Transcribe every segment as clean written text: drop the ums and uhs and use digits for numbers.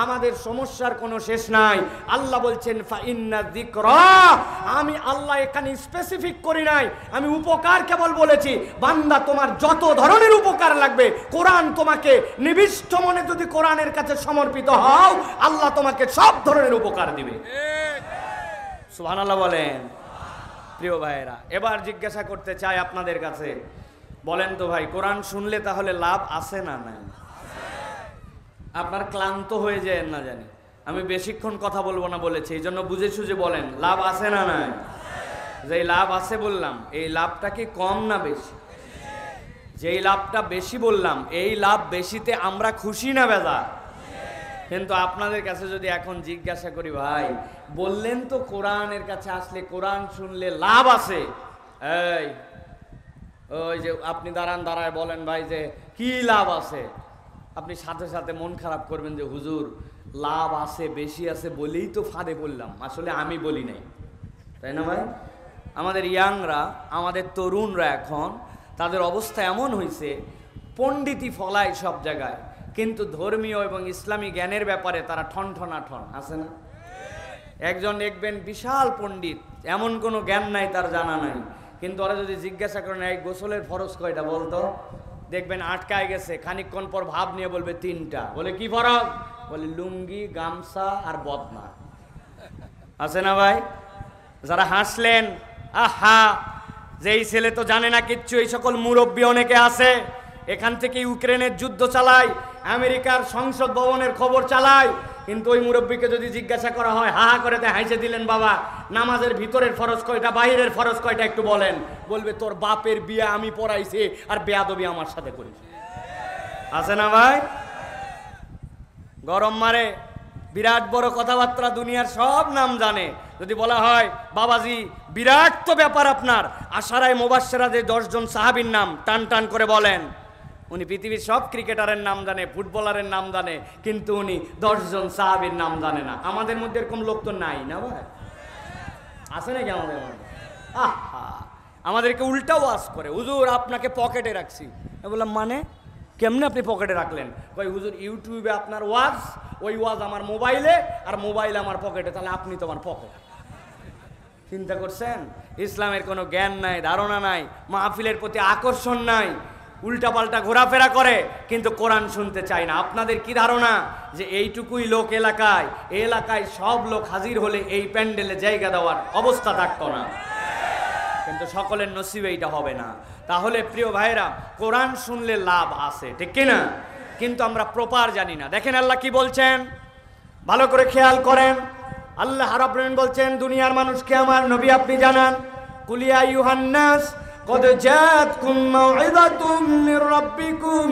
আমাদের সমস্যার কোনো শেষ নাই। আল্লাহ বলছেন ফা ইন্না যিকরা, আমি আল্লাহ এখানে স্পেসিফিক করি নাই, আমি উপকার কেবল বলেছি। বান্দা তোমার যত ধরনের উপকার লাগবে, কোরআন তোমাকে নিবিষ্ট মনে যদি কোরআনের কাছে সমর্পিত হও, আল্লাহ তোমাকে সব ধরনের উপকার দিবে। সুবহানাল্লাহ বলেন। প্রিয় ভাইয়েরা, এবার জিজ্ঞাসা করতে চাই আপনাদের কাছে, বলেন তো ভাই, কোরআন শুনলে তাহলে লাভ আছে না নাই? আপনার ক্লান্ত হয়ে যায় না জানি, আমি বেশিক্ষণ কথা বলবো না বলেছি, এই জন্য বুঝে সুঝে বলেন, লাভ আছে না নাই? যে লাভ আছে বললাম, এই লাভটা কি কম না বেশি? যেই লাভটা বেশি বললাম, এই লাভ বেশিতে আমরা খুশি না বেজা? কিন্তু আপনাদের কাছে যদি এখন জিজ্ঞাসা করি, ভাই বললেন তো কোরআনের কাছে আসলে কোরআন শুনলে লাভ আছে, এই ওই যে আপনি দাঁড়ায় বলেন ভাই যে কি লাভ আছে, আপনি সাথে সাথে মন খারাপ করবেন যে হুজুর লাভ আছে বেশি আছে বলেই তো ফাঁদে বললাম, আসলে আমি বলি নাই, তাই না ভাই? আমাদের ইয়াংরা, আমাদের তরুণরা এখন তাদের অবস্থা এমন হয়েছে, পণ্ডিতি ফলায় সব জায়গায়, কিন্তু ধর্মীয় এবং ইসলামী জ্ঞানের ব্যাপারে তারা ঠন আছে না? একজন দেখবেন বিশাল পণ্ডিত, এমন কোনো জ্ঞান নাই তার, জানা নাই, কিন্তু ওরা যদি জিজ্ঞাসা করেন এই গোসলের ফরজ কয়টা বলতো, দেখবেন আটকায় গেছে, খানিকক্ষণ পর ভাব নিয়ে বলবে 3টা। বলে কি ফরজ? বলে লুঙ্গি, গামছা আর বদনা। আছে না ভাই? যারা হাসলেন, আহা যেই ছেলে তো জানে না কিচ্ছু, এই সকল মুরব্বী অনেকে আছে, এখান থেকে ইউক্রেনের যুদ্ধ চালায়, আমেরিকার সংসদ ভবনের খবর চালায়, কিন্তু ওই মুরব্বীকে যদি জিজ্ঞাসা করা হয়, হা হা করে হাসে দিলেন, বাবা নামাজের ভিতরের ফরজ কয়টা, বাহিরের ফরজ কয়টা একটু বলেন, বলবে তোর বাপের বিয়ে আমি পড়াইছি আর বেয়াদবি আমার সাথে করেছি। আছে না ভাই? গরম মারে, বিরাট বড় কথাবার্তা, দুনিয়ার সব নাম জানে। যদি বলা হয় বাবাজি বিরাট তো ব্যাপার আপনার, আশারায়ে মুবাশশিরা যে 10 জন সাহাবীর নাম টান করে বলেন, উনি পৃথিবীর সব ক্রিকেটারের নাম জানে, ফুটবলারের নাম জানে, কিন্তু উনি 10 জন সাহাবীর নাম জানে না। আমাদের মধ্যে এরকম লোক তো নাই না ভাই? আছে নাকি আমাদের মধ্যে? আহা, আমাদেরকে উল্টা ওয়াজ করে, হুজুর আপনাকে পকেটে রাখছি। আমি বললাম মানে কেমনে আপনি পকেটে রাখলেন? কই হুজুর ইউটিউবে আপনার ওয়াজ, ওই ওয়াজ আমার মোবাইলে, আর মোবাইল আমার পকেটে, তাহলে আপনি তো আমার পকেট। চিন্তা করছেন? ইসলামের কোনো জ্ঞান নাই, ধারণা নাই, মাহফিলের প্রতি আকর্ষণ নাই, উল্টাপাল্টা ঘোরাফেরা করে, কিন্তু কোরআন শুনতে চায় না। আপনাদের কি ধারণা যে এইটুকুই লোক এলাকায়, এই এলাকায় সব লোক হাজির হলে এই প্যান্ডেলে জায়গা দেওয়ার অবস্থা থাকতো না? কিন্তু সকলের নসিবে এইটা হবে না। তাহলে প্রিয় ভাইরা, কোরআন শুনলে লাভ আছে, ঠিক কিনা? কিন্তু আমরা প্রপার জানি না। দেখেন আল্লাহ কি বলছেন, ভালো করে খেয়াল করেন। আল্লাহ রাব্বুল আলামিন বলছেন, দুনিয়ার মানুষকে আমার নবী আপনি জানান, কুলিয়া আইয়ুহান নাস কদ জাআতকুম মাউইযাতুম মির রাব্বিকুম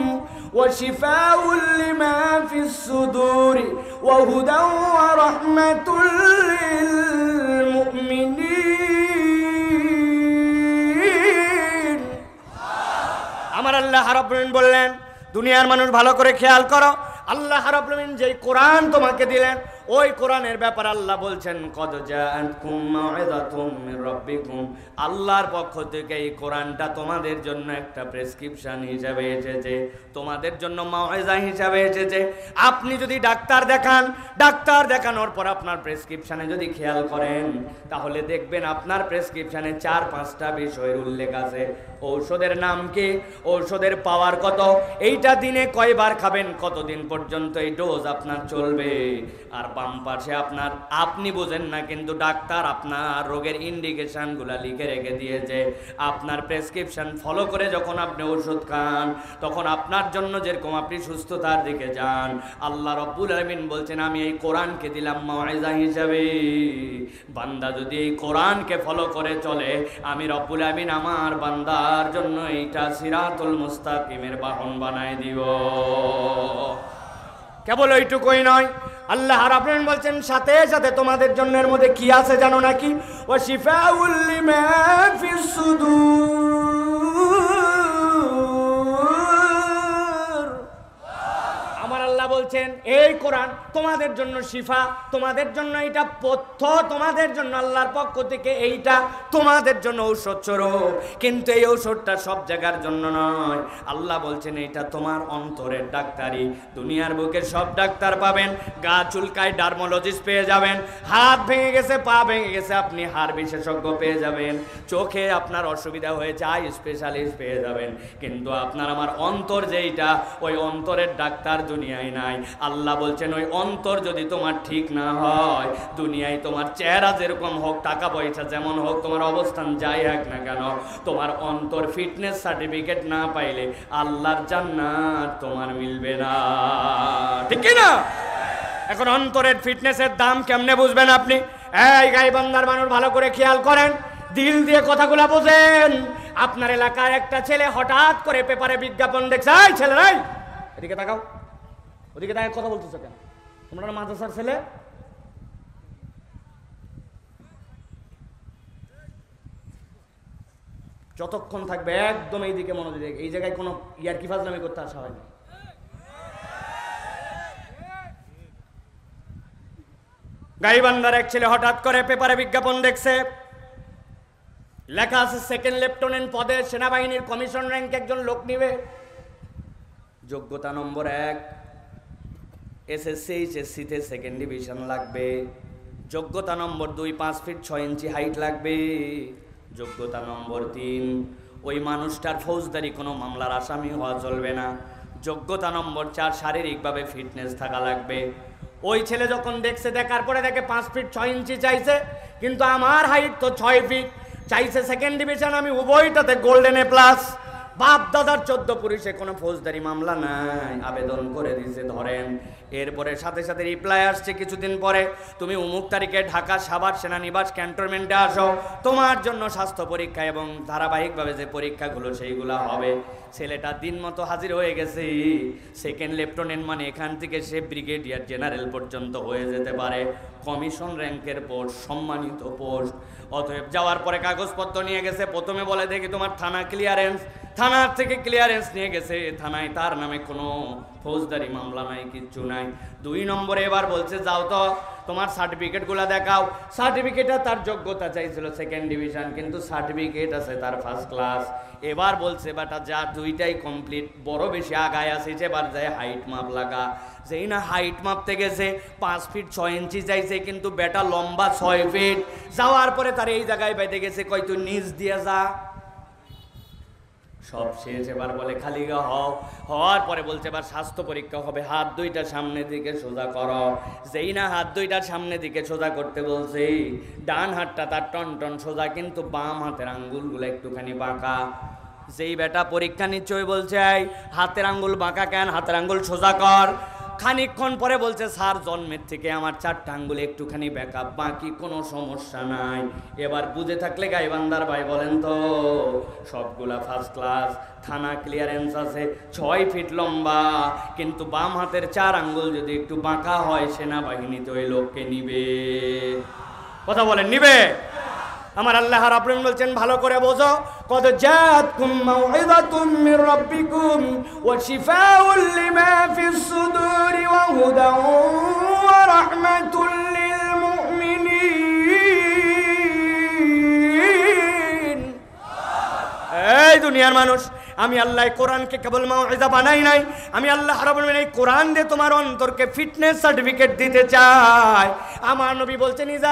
ওয়া শিফাউল লিমা ফিস সুদুরি ওয়া হুদাও ওয়া রাহমাতুল লিল মুমিনিন। আমার আল্লাহ রাব্বুল আলামিন বললেন, দুনিয়ার মানুষ ভালো করে খেয়াল করো, আল্লাহ রাব্বুল আলামিন যেই কোরআন তোমাকে দিলেন, ওই কোরআনের ব্যাপার আল্লাহ বলছেন, কদ জাআতকুম মাউইযাতুম মির রাব্বিকুম, আল্লাহর পক্ষ থেকে এই কোরআনটা তোমাদের জন্য একটা প্রেসক্রিপশন হিসাবে এসেছে, তোমাদের জন্য মাউইযা হিসাবে এসেছে। আপনি যদি ডাক্তার দেখান, ডাক্তার দেখানোর পর আপনার প্রেসক্রিপশনে যদি খেয়াল করেন, তাহলে দেখবেন আপনার প্রেসক্রিপশনে 4-5টা বিষয়ের উল্লেখ আছে। ঔষধের নাম কি, ঔষধের পাওয়ার কত, এইটা দিনে কয়বার খাবেন, কতদিন পর্যন্ত এই ডোজ আপনার চলবে, আর বাম পাশে আপনার, আপনি বোঝেন না কিন্তু ডাক্তার আপনার রোগের ইন্ডিকেশনগুলা লিখে রেখে দিয়েছে। আপনার প্রেসক্রিপশন ফলো করে যখন আপনি ওষুধ খান, তখন আপনার জন্য যেরকম আপনি সুস্থতার দিকে যান, আল্লাহ রাব্বুল আলামিন বলছেন, আমি এই কোরআনকে দিলাম মাউইযা হিসাবে। বান্দা যদি এই কোরআনকে ফলো করে চলে, আমি রাব্বুল আলামিন আমার বান্দার জন্য এইটা সিরাতুল মুস্তাকিমের বাহন বানায় দিব। কেবল ওইটুকুই নয়, আল্লাহ রাব্বুল আলামিন বলছেন, সাথে সাথে তোমাদের জন্য এর মধ্যে কি আছে জানো নাকি? ওয়া শিফাউল লিমা ফিস সুদুর। আমার আল্লাহ বলছেন বলছেন এই কোরআন তোমাদের জন্য শিফা, তোমাদের জন্য এটা পথ্য, তোমাদের জন্য আল্লাহর পক্ষ থেকে এইটা তোমাদের জন্য ঔষধ স্বরূপ। কিন্তু এই ঔষধটা সব জায়গার জন্য নয়। আল্লাহ বলছেন এটা তোমার অন্তরের ডাক্তারি। দুনিয়ার বুকে সব ডাক্তার পাবেন, গা চুলকায় ডার্মোলজিস্ট পেয়ে যাবেন, হাত ভেঙে গেছে পা ভেঙে গেছে আপনি হাড় বিশেষজ্ঞ পেয়ে যাবেন, চোখে আপনার অসুবিধা হয়েছে আই স্পেশালিস্ট পেয়ে যাবেন। কিন্তু আপনার আমার অন্তর যেইটা, ওই অন্তরের ডাক্তার দুনিয়ায় নাই। আল্লাহ বলছেন ওই অন্তর যদি তোমার ঠিক না হয়, দুনিয়ায় তোমার চেহারা যেরকম হোক, টাকা পয়সা যেমন হোক, তোমার অবস্থান যাই হোক না কেন, তোমার অন্তর ফিটনেস সার্টিফিকেট না পাইলে আল্লাহর জান্নাত তোমার মিলবে না। ঠিক কি না? এখন অন্তরের ফিটনেসের দাম কেমনে বুঝবেন আপনি? এই গাইবান্ধার মানুষ ভালো করে খেয়াল করেন, দিল দিয়ে কথাগুলো বোঝেন। আপনার এলাকার একটা ছেলে হঠাৎ করে পেপারে বিজ্ঞাপন দেখছে, এই ছেলে নাই এদিকে তাকাও, ওদিকে তাকাও, কথা বলতেছো কেন? তোমরা মাদ্রাসার ছেলে, যতক্ষণ থাকবে একদম এইদিকে মনোযোগ, এই জায়গায় কোনো ইয়ারকি ফাজলামি করতে আসা হয়নি। গাইবান্ধার এক ছেলে হঠাৎ করে পেপারে বিজ্ঞাপন দেখছে, লেখা আছে সেকেন্ড লেফটেন্যান্ট পদে সেনাবাহিনীর কমিশন র্যাঙ্ক একজন লোক নিবে, যোগ্যতা নম্বর 1, এসএসসি এইচএসসিতে সেকেন্ড ডিভিশন লাগবে, যোগ্যতা নম্বর 2 5 ফিট 6 ইঞ্চি হাইট লাগবে, যোগ্যতা নম্বর 3 ওই মানুষটার ফৌজদারি কোনো মামলার আসামি হওয়া চলবে না, যোগ্যতা নম্বর 4 শারীরিকভাবে ফিটনেস থাকা লাগবে। ওই ছেলে যখন দেখছে, দেখার পরে দেখে 5 ফিট 6 ইঞ্চি চাইছে, কিন্তু আমার হাইট তো 6 ফিট, চাইছে সেকেন্ড ডিভিশন, আমি উভয়টাতে গোল্ডেন এ প্লাস, বাপ দাদার 14 পুলিশে কোনো ফৌজদারি মামলা নাই, আবেদন করে দিয়েছে ধরেন। এরপরে সাথে সাথে রিপ্লাই আসছে কিছুদিন পরে, তুমি অমুক তারিখে ঢাকা সাভার সেনানিবাস ক্যান্টনমেন্টে আসো, তোমার জন্য স্বাস্থ্য পরীক্ষা এবং ধারাবাহিকভাবে যে পরীক্ষাগুলো সেইগুলো হবে। ছেলেটা দিন মতো হাজির হয়ে গেছে। সেকেন্ড লেফটেন্যান্ট মানে এখান থেকে সে ব্রিগেডিয়ার জেনারেল পর্যন্ত হয়ে যেতে পারে, কমিশন র্যাঙ্কের পোস্ট, সম্মানিত পোস্ট। অতএব যাওয়ার পরে কাগজপত্র নিয়ে গেছে, প্রথমে বলে দেখি তোমার থানা ক্লিয়ারেন্স, থানার থেকে ক্লিয়ারেন্স নিয়ে গেছে, থানায় তার নামে কোনো ফৌজদারি মামলা নাই, কিচ্ছু নাই। 2 নম্বরে এবার বলছে যাও তো তোমার সার্টিফিকেটগুলো দেখাও। সার্টিফিকেটে তার যোগ্যতা চাইছিল সেকেন্ড ডিভিশন, কিন্তু সার্টিফিকেট আছে তার ফার্স্ট ক্লাস। এবার বলছে বেটা যা, দুইটাই কমপ্লিট, বড় বেশি আগায় আসিছে, এবার যায় হাইট মাপ লাগা। যেই না হাইট মাপতে গেছে 5 ফিট 6 ইঞ্চি চাইছে, কিন্তু বেটা লম্বা 6 ফিট। যাওয়ার পরে তার এই জায়গায় বাইতে গেছে, কই তুই নিচ দিয়ে যা। সব শেষ, এবার বলে খালি গা হও। হওয়ার পরে বলছে এবার স্বাস্থ্য পরীক্ষা হবে, হাত দুইটা সামনের দিকে সোজা করো। যেই না হাত দুইটা সামনের দিকে সোজা করতে বলছে, ডান হাতটা তার টন টন সোজা, কিন্তু বাম হাতের আঙ্গুলগুলো একটুখানি বাঁকা। যেই বেটা পরীক্ষা নিশ্চয়ই বলছে হাতের আঙ্গুল বাঁকা কেন, হাতের আঙ্গুল সোজা কর। খানিকক্ষণ পরে বলছে স্যার জন্মের থেকে আমার 4টা আঙ্গুল একটুখানি ব্যাকা, বাকি কোনো সমস্যা নাই। এবার বুঝে থাকলে গাইবান্ধার ভাই বলেন তো, সবগুলা ফার্স্ট ক্লাস, থানা ক্লিয়ারেন্স আছে, 6 ফিট লম্বা, কিন্তু বাম হাতের 4 আঙ্গুল যদি একটু বাঁকা হয়, সেনাবাহিনীতে ওই লোককে নিবে। কথা বলেন নিবে? আমার আল্লাহ রাব্বুল আলামিন বলছেন ভালো করে বোঝো, কদ জাআতকুম মাউইযাতুম মির রাব্বিকুম ওয়া শিফাউল লিমা ফিস সুদুরি ওয়া হুদাও ওয়া রাহমাতুল লিল মুমিনিন। এই দুনিয়ার মানুষ, আমি আল্লাহ কোরআনকে কেবল মাউইযা বানাই নাই, আমি আল্লাহ রাব্বুল আলামিন এই কোরআন দিয়ে তোমার অন্তরকে ফিটনেস সার্টিফিকেট দিতে চাই। আমার নবী বলছেন ইজা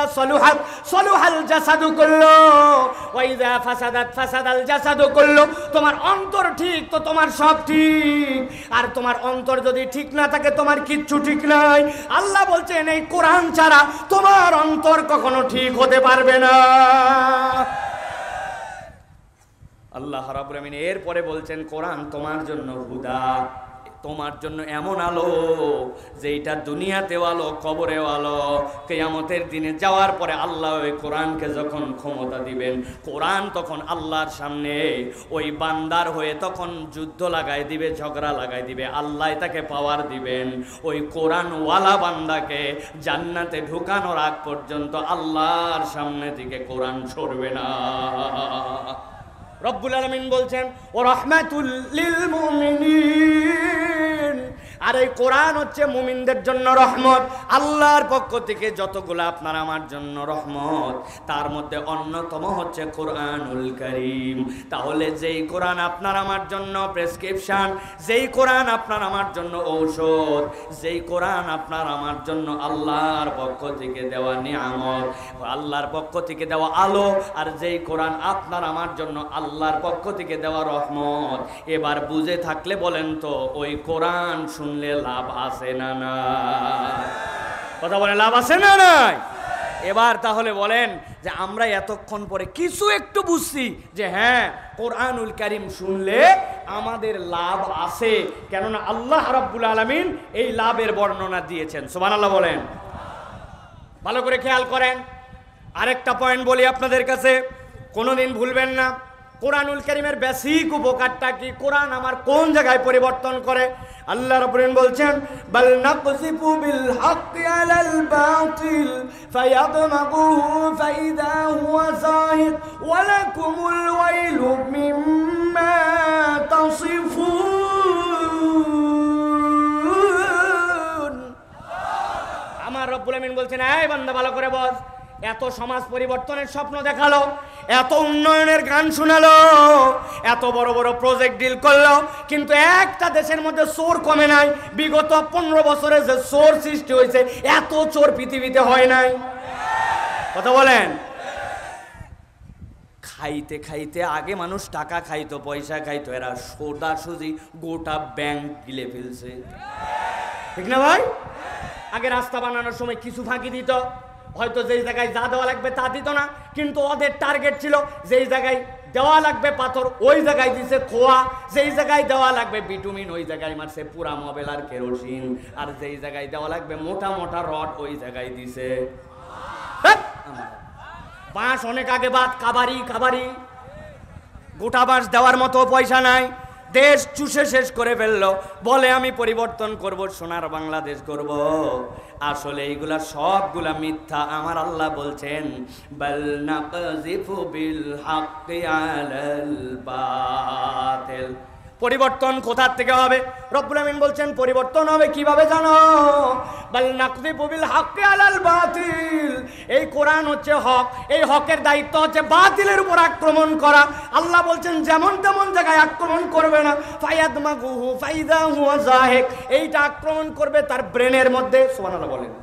সলুহাল জাসাদু কুল্লু ওয়া ইজা ফাসাদাল জাসাদু কুল্লু। তোমার অন্তর ঠিক তো তোমার সব ঠিক, আর তোমার অন্তর যদি ঠিক না থাকে তোমার কিচ্ছু ঠিক নাই। আল্লাহ বলছেন এই কোরআন ছাড়া তোমার অন্তর কখনো ঠিক হতে পারবে না। আল্লাহ রাব্বুল আমিন এরপরে বলছেন কোরআন তোমার জন্য হুদা, তোমার জন্য এমন আলো যেটা দুনিয়াতেও আলো, কবরেও আলো। কিয়ামতের দিনে যাওয়ার পরে আল্লাহ ওই কোরআনকে যখন ক্ষমতা দিবেন, কোরআন তখন আল্লাহর সামনে ওই বান্দার হয়ে তখন যুদ্ধ লাগাই দিবে, ঝগড়া লাগাই দিবে, আল্লাহ তাকে পাওয়ার দিবেন। ওই কোরআনওয়ালা বান্দাকে জান্নাতে ঢুকানোর আগ পর্যন্ত আল্লাহর সামনে থেকে কোরআন সরবে না। রব্বুল আলামিন বলছেন ও রাহমাতুল লিল মুমিনিন, আর এই কোরআন হচ্ছে মুমিনদের জন্য রহমত। আল্লাহর পক্ষ থেকে যতগুলো আপনার আমার জন্য রহমত, তার মধ্যে অন্যতম হচ্ছে কোরআনুল কারীম। তাহলে যেই কোরআন আপনার আমার জন্য প্রেসক্রিপশন, যেই কোরআন আপনার আমার জন্য ঔষধ, যেই কোরআন আপনার আমার জন্য আল্লাহর পক্ষ থেকে দেওয়া নিয়ামত, আল্লাহর পক্ষ থেকে দেওয়া আলো, আর যেই কোরআন আপনার আমার জন্য আল্লাহর পক্ষ থেকে দেওয়া রহমত, এবার বুঝে থাকলে বলেন তো ওই কোরআন শুনলে লাভ আছে না নাই? কথা বলে লাভ আছে না নাই? এবার তাহলে বলেন যে আমরা এতক্ষণ পরে কিছু একটু বুঝছি যে হ্যাঁ, কোরআনুল কারীম শুনলে আমাদের লাভ আছে, কেননা আল্লাহ রাব্বুল আলামিন এই লাভের বর্ণনা দিয়েছেন। সুবহানাল্লাহ বলেন। ভালো করে খেয়াল করেন। আরেকটা পয়েন্ট বলি আপনাদের কাছে, কোনোদিন ভুলবেন না। কোরআনুল কারীমের বেসিক উপকারটা কি? কোরআন আমার কোন জায়গায় পরিবর্তন করে? আল্লাহ রাব্বুল আলামিন বলছেন, বাল নাকযিফু বিল হাক্কি আলাল বাতিল ফায়াদমাগুহু ফাইদা হুয়া যাহিক ওয়া লাকুমুল ওয়াইলু মিম্মা তাসিফুন। আমার রব্বুল আলামিন বলছেন, এই বান্দা ভালো করে বস। এত সমাজ পরিবর্তনের স্বপ্ন দেখালো, এত উন্নয়নের গান শোনালো, এত বড় বড় প্রজেক্ট ডিল করলো, কিন্তু একটা দেশের মধ্যে চোর কমে নাই। বিগত 15 বছরে যে চোর সৃষ্টি হয়েছে, এত চোর পৃথিবীতে হয় নাই। কথা বলেন। খাইতে খাইতে আগে মানুষ টাকা খাইতো, পয়সা খাইতো, এরা সোদা সুজি গোটা ব্যাংক গিলে ফেলছে, ঠিক না ভাই? আগে রাস্তা বানানোর সময় কিছু ফাঁকি দিত, হয়তো যেই জায়গায় যা দেওয়া লাগবে তা দিত না, কিন্তু ওদের টার্গেট ছিল যেই জায়গায় দেওয়া লাগবে পাথর ওই জায়গায় দিছে খোয়া, যেই জায়গায় দেওয়া লাগবে বিটুমিন ওই জায়গায় মারছে পুরা মোবাইল আর কেরোসিন, আর যেই জায়গায় দেওয়া লাগবে মোটা মোটা রড ওই জায়গায় দিছে বাঁশ। অনেক আগে বাদ কাবারি কাবারি, গোটা বাঁশ দেওয়ার মতো পয়সা নাই, দেশ চুষে শেষ করে ফেললো, বলে আমি পরিবর্তন করব, সোনার বাংলাদেশ করব। আসলে এইগুলা সবগুলা মিথ্যা। আমার আল্লাহ বলছেন, বাল নাকযিফু বিল হাক্কি আলাল বাতিল। পরিবর্তন কোথা থেকে হবে? রব্বুল আমিন বলছেন পরিবর্তন হবে কিভাবে জানো? বাল নাকযিফু বিল হাক্কি আলাল বাতিল। এই কোরআন হচ্ছে হক, এই হকের দায়িত্ব হচ্ছে বাতিলের উপর আক্রমণ করা। আল্লাহ বলছেন যেমন তেমন জায়গায় আক্রমণ করবে না, ফায়াদমাগুহু ফাইদা হুয়া যাহিক। এইটা আক্রমণ করবে তার ব্রেনের মধ্যে। সুবহানাল্লাহ বলেন।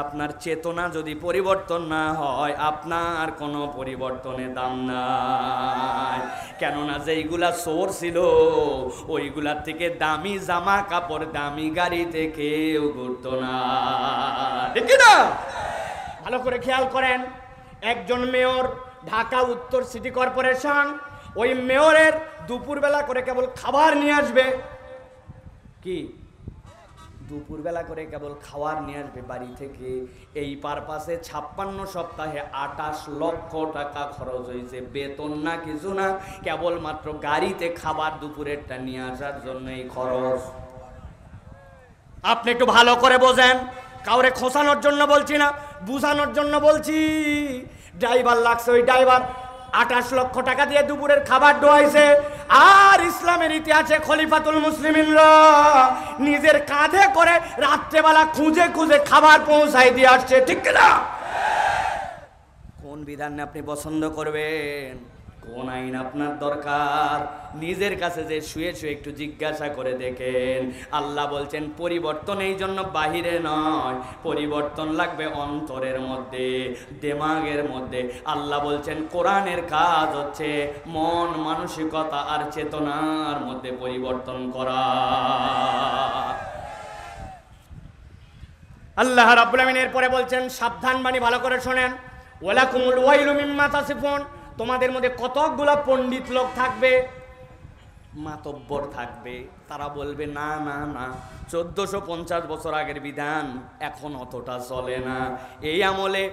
আপনার চেতনা যদি পরিবর্তন না হয়, আপনার কোনো পরিবর্তনের দাম নাই। কেননা যেইগুলা চোর ছিল ওইগুলার থেকে দামি জামা কাপড়, দামি গাড়িতে কেউ ঘুরতো না, ঠিক না? ভালো করে খেয়াল করেন। একজন মেয়র, ঢাকা উত্তর সিটি কর্পোরেশন, ওই মেয়রের দুপুরবেলা করে কেবল খাবার নিয়ে আসবে। কি দুপুরবেলা করে কেবল খাবার নিয়ে আসবে বাড়ি থেকে। এই পারপাসে 56 সপ্তাহে 28 লক্ষ টাকা খরচ হয়েছে। বেতন না, কিছু না, কেবলমাত্র গাড়িতে খাবার দুপুরেরটা নিয়ে আসার জন্য এই খরচ। আপনি একটু ভালো করে বোঝেন। কাউরে খোঁচানোর জন্য বলছি না, বুঝানোর জন্য বলছি। ড্রাইভার লাগছে, ওই ড্রাইভার 28 লক্ষ টাকা দিয়ে দুপুরের খাবার ডোয়াইছে। আর ইসলামের ইতিহাসে খলিফাতুল মুসলিমিনরা নিজের কাঁধে করে রাত্রেবেলা খুঁজে খুঁজে খাবার পৌঁছাই দিয়ে আসছে, ঠিক না? কোন বিধান আপনি পছন্দ করবেন? কোন আইন আপনার দরকার? নিজের কাছে যে শুয়ে শুয়ে একটু জিজ্ঞাসা করে দেখেন। আল্লাহ বলছেন পরিবর্তন এই জন্য বাহিরে নয়, পরিবর্তন লাগবে অন্তরের মধ্যে, দিমাগের মধ্যে। আল্লাহ বলছেন কোরআনের কাজ হচ্ছে মন, মানসিকতা আর চেতনার মধ্যে পরিবর্তন করা। আল্লাহ রাব্বুল আমিন এরপরে বলছেন সাবধান বাণী, ভালো করে শোনেন। ওয়ালাকুমুল ওয়াইলু মিম্মা তাসিফুন। তোমাদের মধ্যে কতগুলো পণ্ডিত লোক থাকবে, মাতব্বর থাকবে, তারা বলবে না না না, 1450 বছর আগের বিধান এখন অতটা চলে না, এই আমলে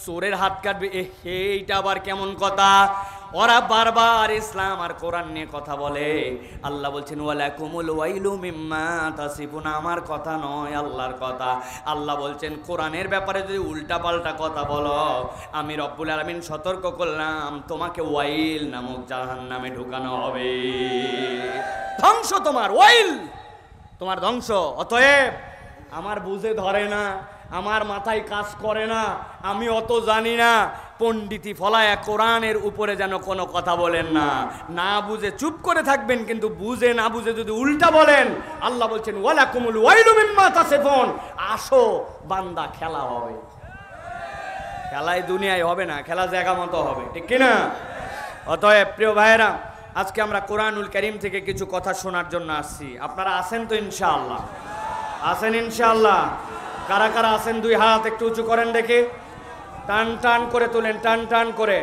চোরের হাত কাটবে। এইটা আবার কেমন কথা? ওরা বারবার ইসলাম আর কোরআন নিয়ে কথা বলে। আল্লাহ বলছেন ওয়ালাকুমুল ওয়াইলু মিম্মা তাসিফুন। আমার কথা নয়, আল্লাহর কথা। আল্লাহ বলছেন কোরআনের ব্যাপারে যদি উল্টাপাল্টা কথা বলো, আমি রব্বুল আলামিন সতর্ক করলাম, তোমাকে ওয়াইল নামক জাহান্নামে ঢুকানো হবে। ধ্বংস তোমার, ওয়াইল। তোমার ধ্বংস। অতএব আমার বুঝে ধরে না, আমার মাথায় কাজ করে না, আমি অত জানি না, পণ্ডিতি ফলায়া কোরআনের উপরে যেন কোনো কথা বলেন না। না বুঝে চুপ করে থাকবেন, কিন্তু বুঝে না বুঝে যদি উল্টা বলেন, আল্লাহ বলছেন ওয়ালাকুমুল ওয়াইলু মিম্মা তাসিফুন, আসো বান্দা খেলা হবে। খেলায় দুনিয়ায় হবে না, খেলা জায়গা মতো হবে, ঠিক কিনা? অতএব প্রিয় ভাইয়েরা, আজকে আমরা কোরআনুল কারীম থেকে কিছু কথা শোনার জন্য আসছি। আপনারা আছেন তো ইনশাআল্লাহ? আছেন ইনশাআল্লাহ? কারা কারা আছেন দুই হাত একটু উঁচু করেন দেখি। টান টান করে তোলেন, টান টান করে,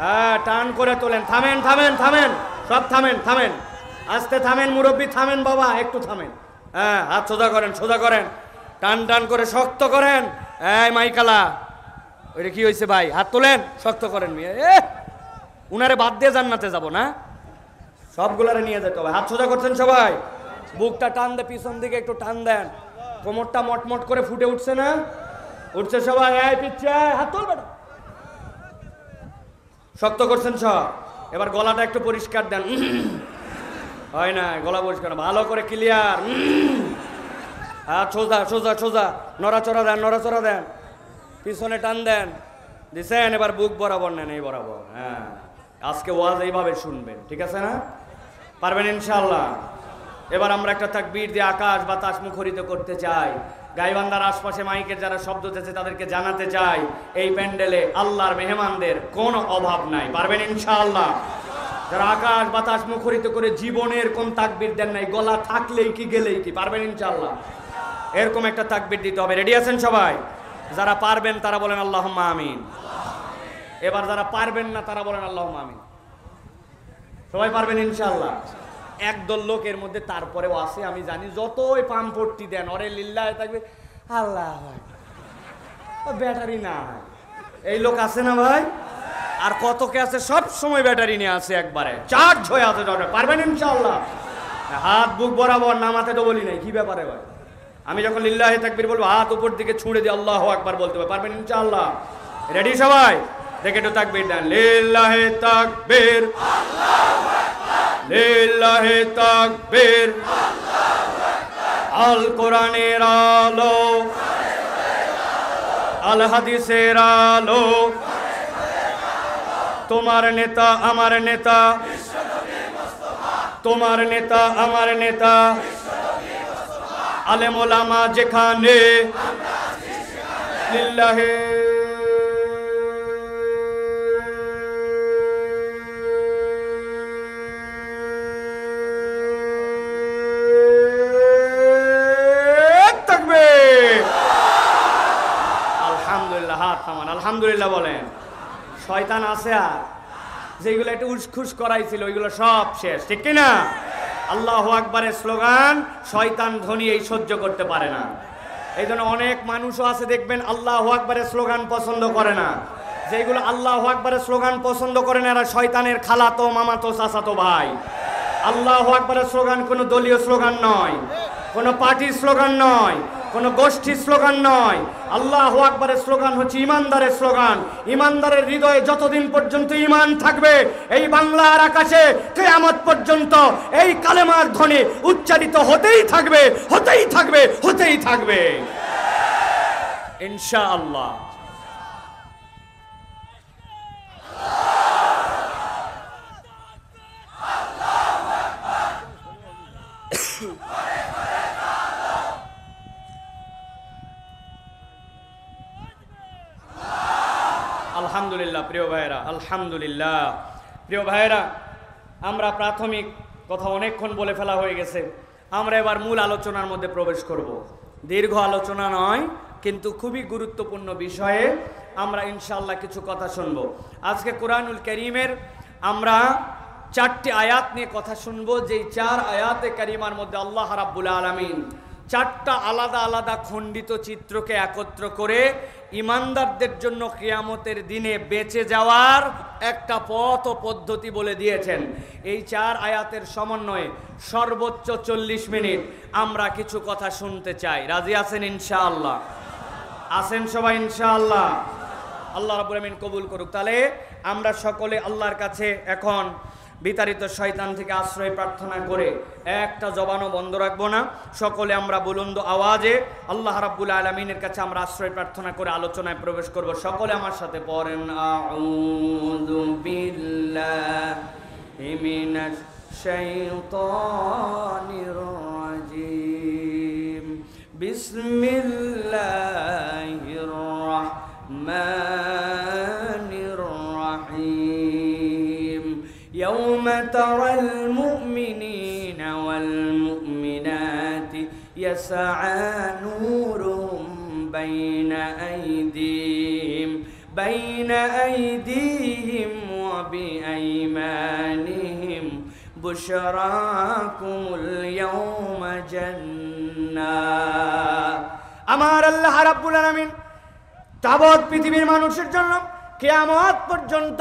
হ্যাঁ টান করে তোলেন। থামেন থামেন থামেন, সব থামেন থামেন, আস্তে থামেন, মুরব্বী থামেন, বাবা একটু থামেন। হ্যাঁ হাত সোজা করেন, সোজা করেন, টান টান করে শক্ত করেন। এই মাইকালা, ওইটা কি হয়েছে ভাই? হাত তোলেন, শক্ত করেন। উনারে বাদ দিয়ে জান্নাতে যাব না, সবগুলারে নিয়ে যেতে হবে। হাত সোজা করছেন সবাই, বুকটা টান দেন, পিছন দিকে একটু টান দেন, কোমরটা মটমট করে ফুটে উঠছে না? উঠছে সবাই? এই পিচ্ছে হাত তোল বেটা, শক্ত করছেন সব। এবার গলাটা একটু পরিষ্কার দেন। হয় না, গলা পরিষ্কার ভালো করে ক্লিয়ার। হাত সোজা সোজা সোজা, নড়াচড়া দেন, নড়াচড়া দেন, পিছনে টান দেন, দিছেন। এবার বুক বরাবর নেন, এই বরাবর। হ্যাঁ, আজকে ওয়াজ এইভাবে শুনবেন, ঠিক আছে না? পারবেন ইনশাআল্লাহ? এবার আমরা একটা তাকবীর দিয়ে আকাশ বাতাস মুখরিত করতে চাই। গাইবান্ধার আশপাশে মাইকের যারা শব্দ দিয়েছে তাদেরকে জানাতে চাই, এই প্যান্ডেলে আল্লাহর মেহমানদের কোনো অভাব নাই। পারবেন ইনশাআল্লাহ? যারা আকাশ বাতাস মুখরিত করে জীবনের কোন তাকবীর দেন নাই, গলা থাকলেই কি গেলেই কি, পারবেন ইনশাআল্লাহ? এরকম একটা তাকবীর দিতে হবে। রেডি আছেন সবাই? যারা পারবেন তারা বলেন আল্লাহুম্মা আমিন। এবার যারা পারবেন না তারা বলেন আল্লাহুম্মা আমিন। সবাই পারবেন ইনশাআল্লাহ? একদল লোকের মধ্যে তারপরেও আছে, আমি জানি, যতই পাম্পটি দেন ওরে লিল্লাহ থাকবে, আল্লাহ ব্যাটারি না, এই লোক আছে না ভাই? আর কত কে আছে সব সময় ব্যাটারি নিয়ে আছে, একবারে চার্জ হয়ে আছে। পারবেন ইনশাআল্লাহ? হাত বুক বরাবর, নামাতে তো বলি নাই, কি ব্যাপারে ভাই? আমি যখন লিল্লাহি তাকবীর বলবো হাত উপর দিকে ছুঁড়ে দিয়ে আল্লাহু আকবার বলতে হবে। পারবেন ইনশাআল্লাহ? রেডি সবাই? দেখে একটু তাকবীর দেন। লিল্লাহি তাকবীর, আল্লাহু আকবার, লিল্লাহি তাকবীর, আল্লাহু আকবার। আল কোরআনের আলো, আল হাদিসের আলো, তোমার নেতা আমার নেতা, তোমার নেতা আমার নেতা, আলেম ওলামা যেখানে, লিল্লাহি তাকবীর। আলহামদুলিল্লাহ। হাত থামান, আলহামদুলিল্লাহ বলেন। শয়তান আছে আর? যেগুলো একটু উসখুস করাইছিল ওইগুলো সব শেষ, ঠিক কিনা? আল্লাহু আকবারের স্লোগান শয়তান ধ্বনি এই সহ্য করতে পারে না। এই জন্য অনেক মানুষও আছে দেখবেন আল্লাহু আকবারের স্লোগান পছন্দ করে না। যেগুলো আল্লাহু আকবারের স্লোগান পছন্দ করে না, এরা শয়তানের খালাতো মামাতো চাচাতো ভাই। আল্লাহু আকবারের স্লোগান কোনো দলীয় স্লোগান নয়, কোনো পার্টির স্লোগান নয়, কোনো গোষ্ঠীর স্লোগান নয়। আল্লাহু আকবারের স্লোগান হচ্ছে ইমানদারের স্লোগান। ইমানদারের হৃদয়ে যতদিন পর্যন্ত ঈমান থাকবে, এই বাংলার আকাশে কিয়ামত পর্যন্ত এই কালেমার ধ্বনি উচ্চারিত হতেই থাকবে, হতেই থাকবে, হতেই থাকবে ইনশাআল্লাহ। আলহামদুলিল্লাহ প্রিয় ভাইয়েরা, আলহামদুলিল্লাহ প্রিয় ভাইয়েরা, আমরা প্রাথমিক কথা অনেকক্ষণ বলে ফেলা হয়ে গেছে। আমরা এবার মূল আলোচনার মধ্যে প্রবেশ করব। দীর্ঘ আলোচনা নয়, কিন্তু খুবই গুরুত্বপূর্ণ বিষয়ে আমরা ইনশাআল্লাহ কিছু কথা শুনবো। আজকে কোরআনুল কারীমের আমরা 4টি আয়াত নিয়ে কথা শুনবো, যেই 4 আয়াতে কারিমার মধ্যে আল্লাহ রাব্বুল আলামিন 4টা আলাদা আলাদা খণ্ডিত চিত্রকে একত্র করে ইমানদারদের জন্য কিয়ামতের দিনে বেঁচে যাওয়ার একটা পথ ও পদ্ধতি বলে দিয়েছেন। এই 4 আয়াতের সমন্বয়ে সর্বোচ্চ 40 মিনিট আমরা কিছু কথা শুনতে চাই। রাজি আছেন ইনশাআল্লাহ? আছেন সবাই ইনশাআল্লাহ? আল্লাহ রাব্বুল আলামিন কবুল করুক। তাহলে আমরা সকলে আল্লাহর কাছে এখন বিতাড়িত শয়তান থেকে আশ্রয় প্রার্থনা করে একটা জবানও বন্ধ রাখবো না। সকলে আমরা বুলন্দ আওয়াজে আল্লাহ রাব্বুল আলামিনের কাছে আমরা আশ্রয় প্রার্থনা করে আলোচনায় প্রবেশ করব। সকলে আমার সাথে পড়েন, আউযু বিল্লাহি মিনাশ শাইতানির রাজিম, বিসমিল্লাহির রাহমানির রাহিম। يوم ترى المؤمنين والمؤمنات يسعى نورهم بين أيديهم وبأيمانهم بشراكم اليوم جنات। আমার আল্লাহ রাব্বুল আলামিন তাবৎ পৃথিবীর মানুষের জন্য কিয়ামত পর্যন্ত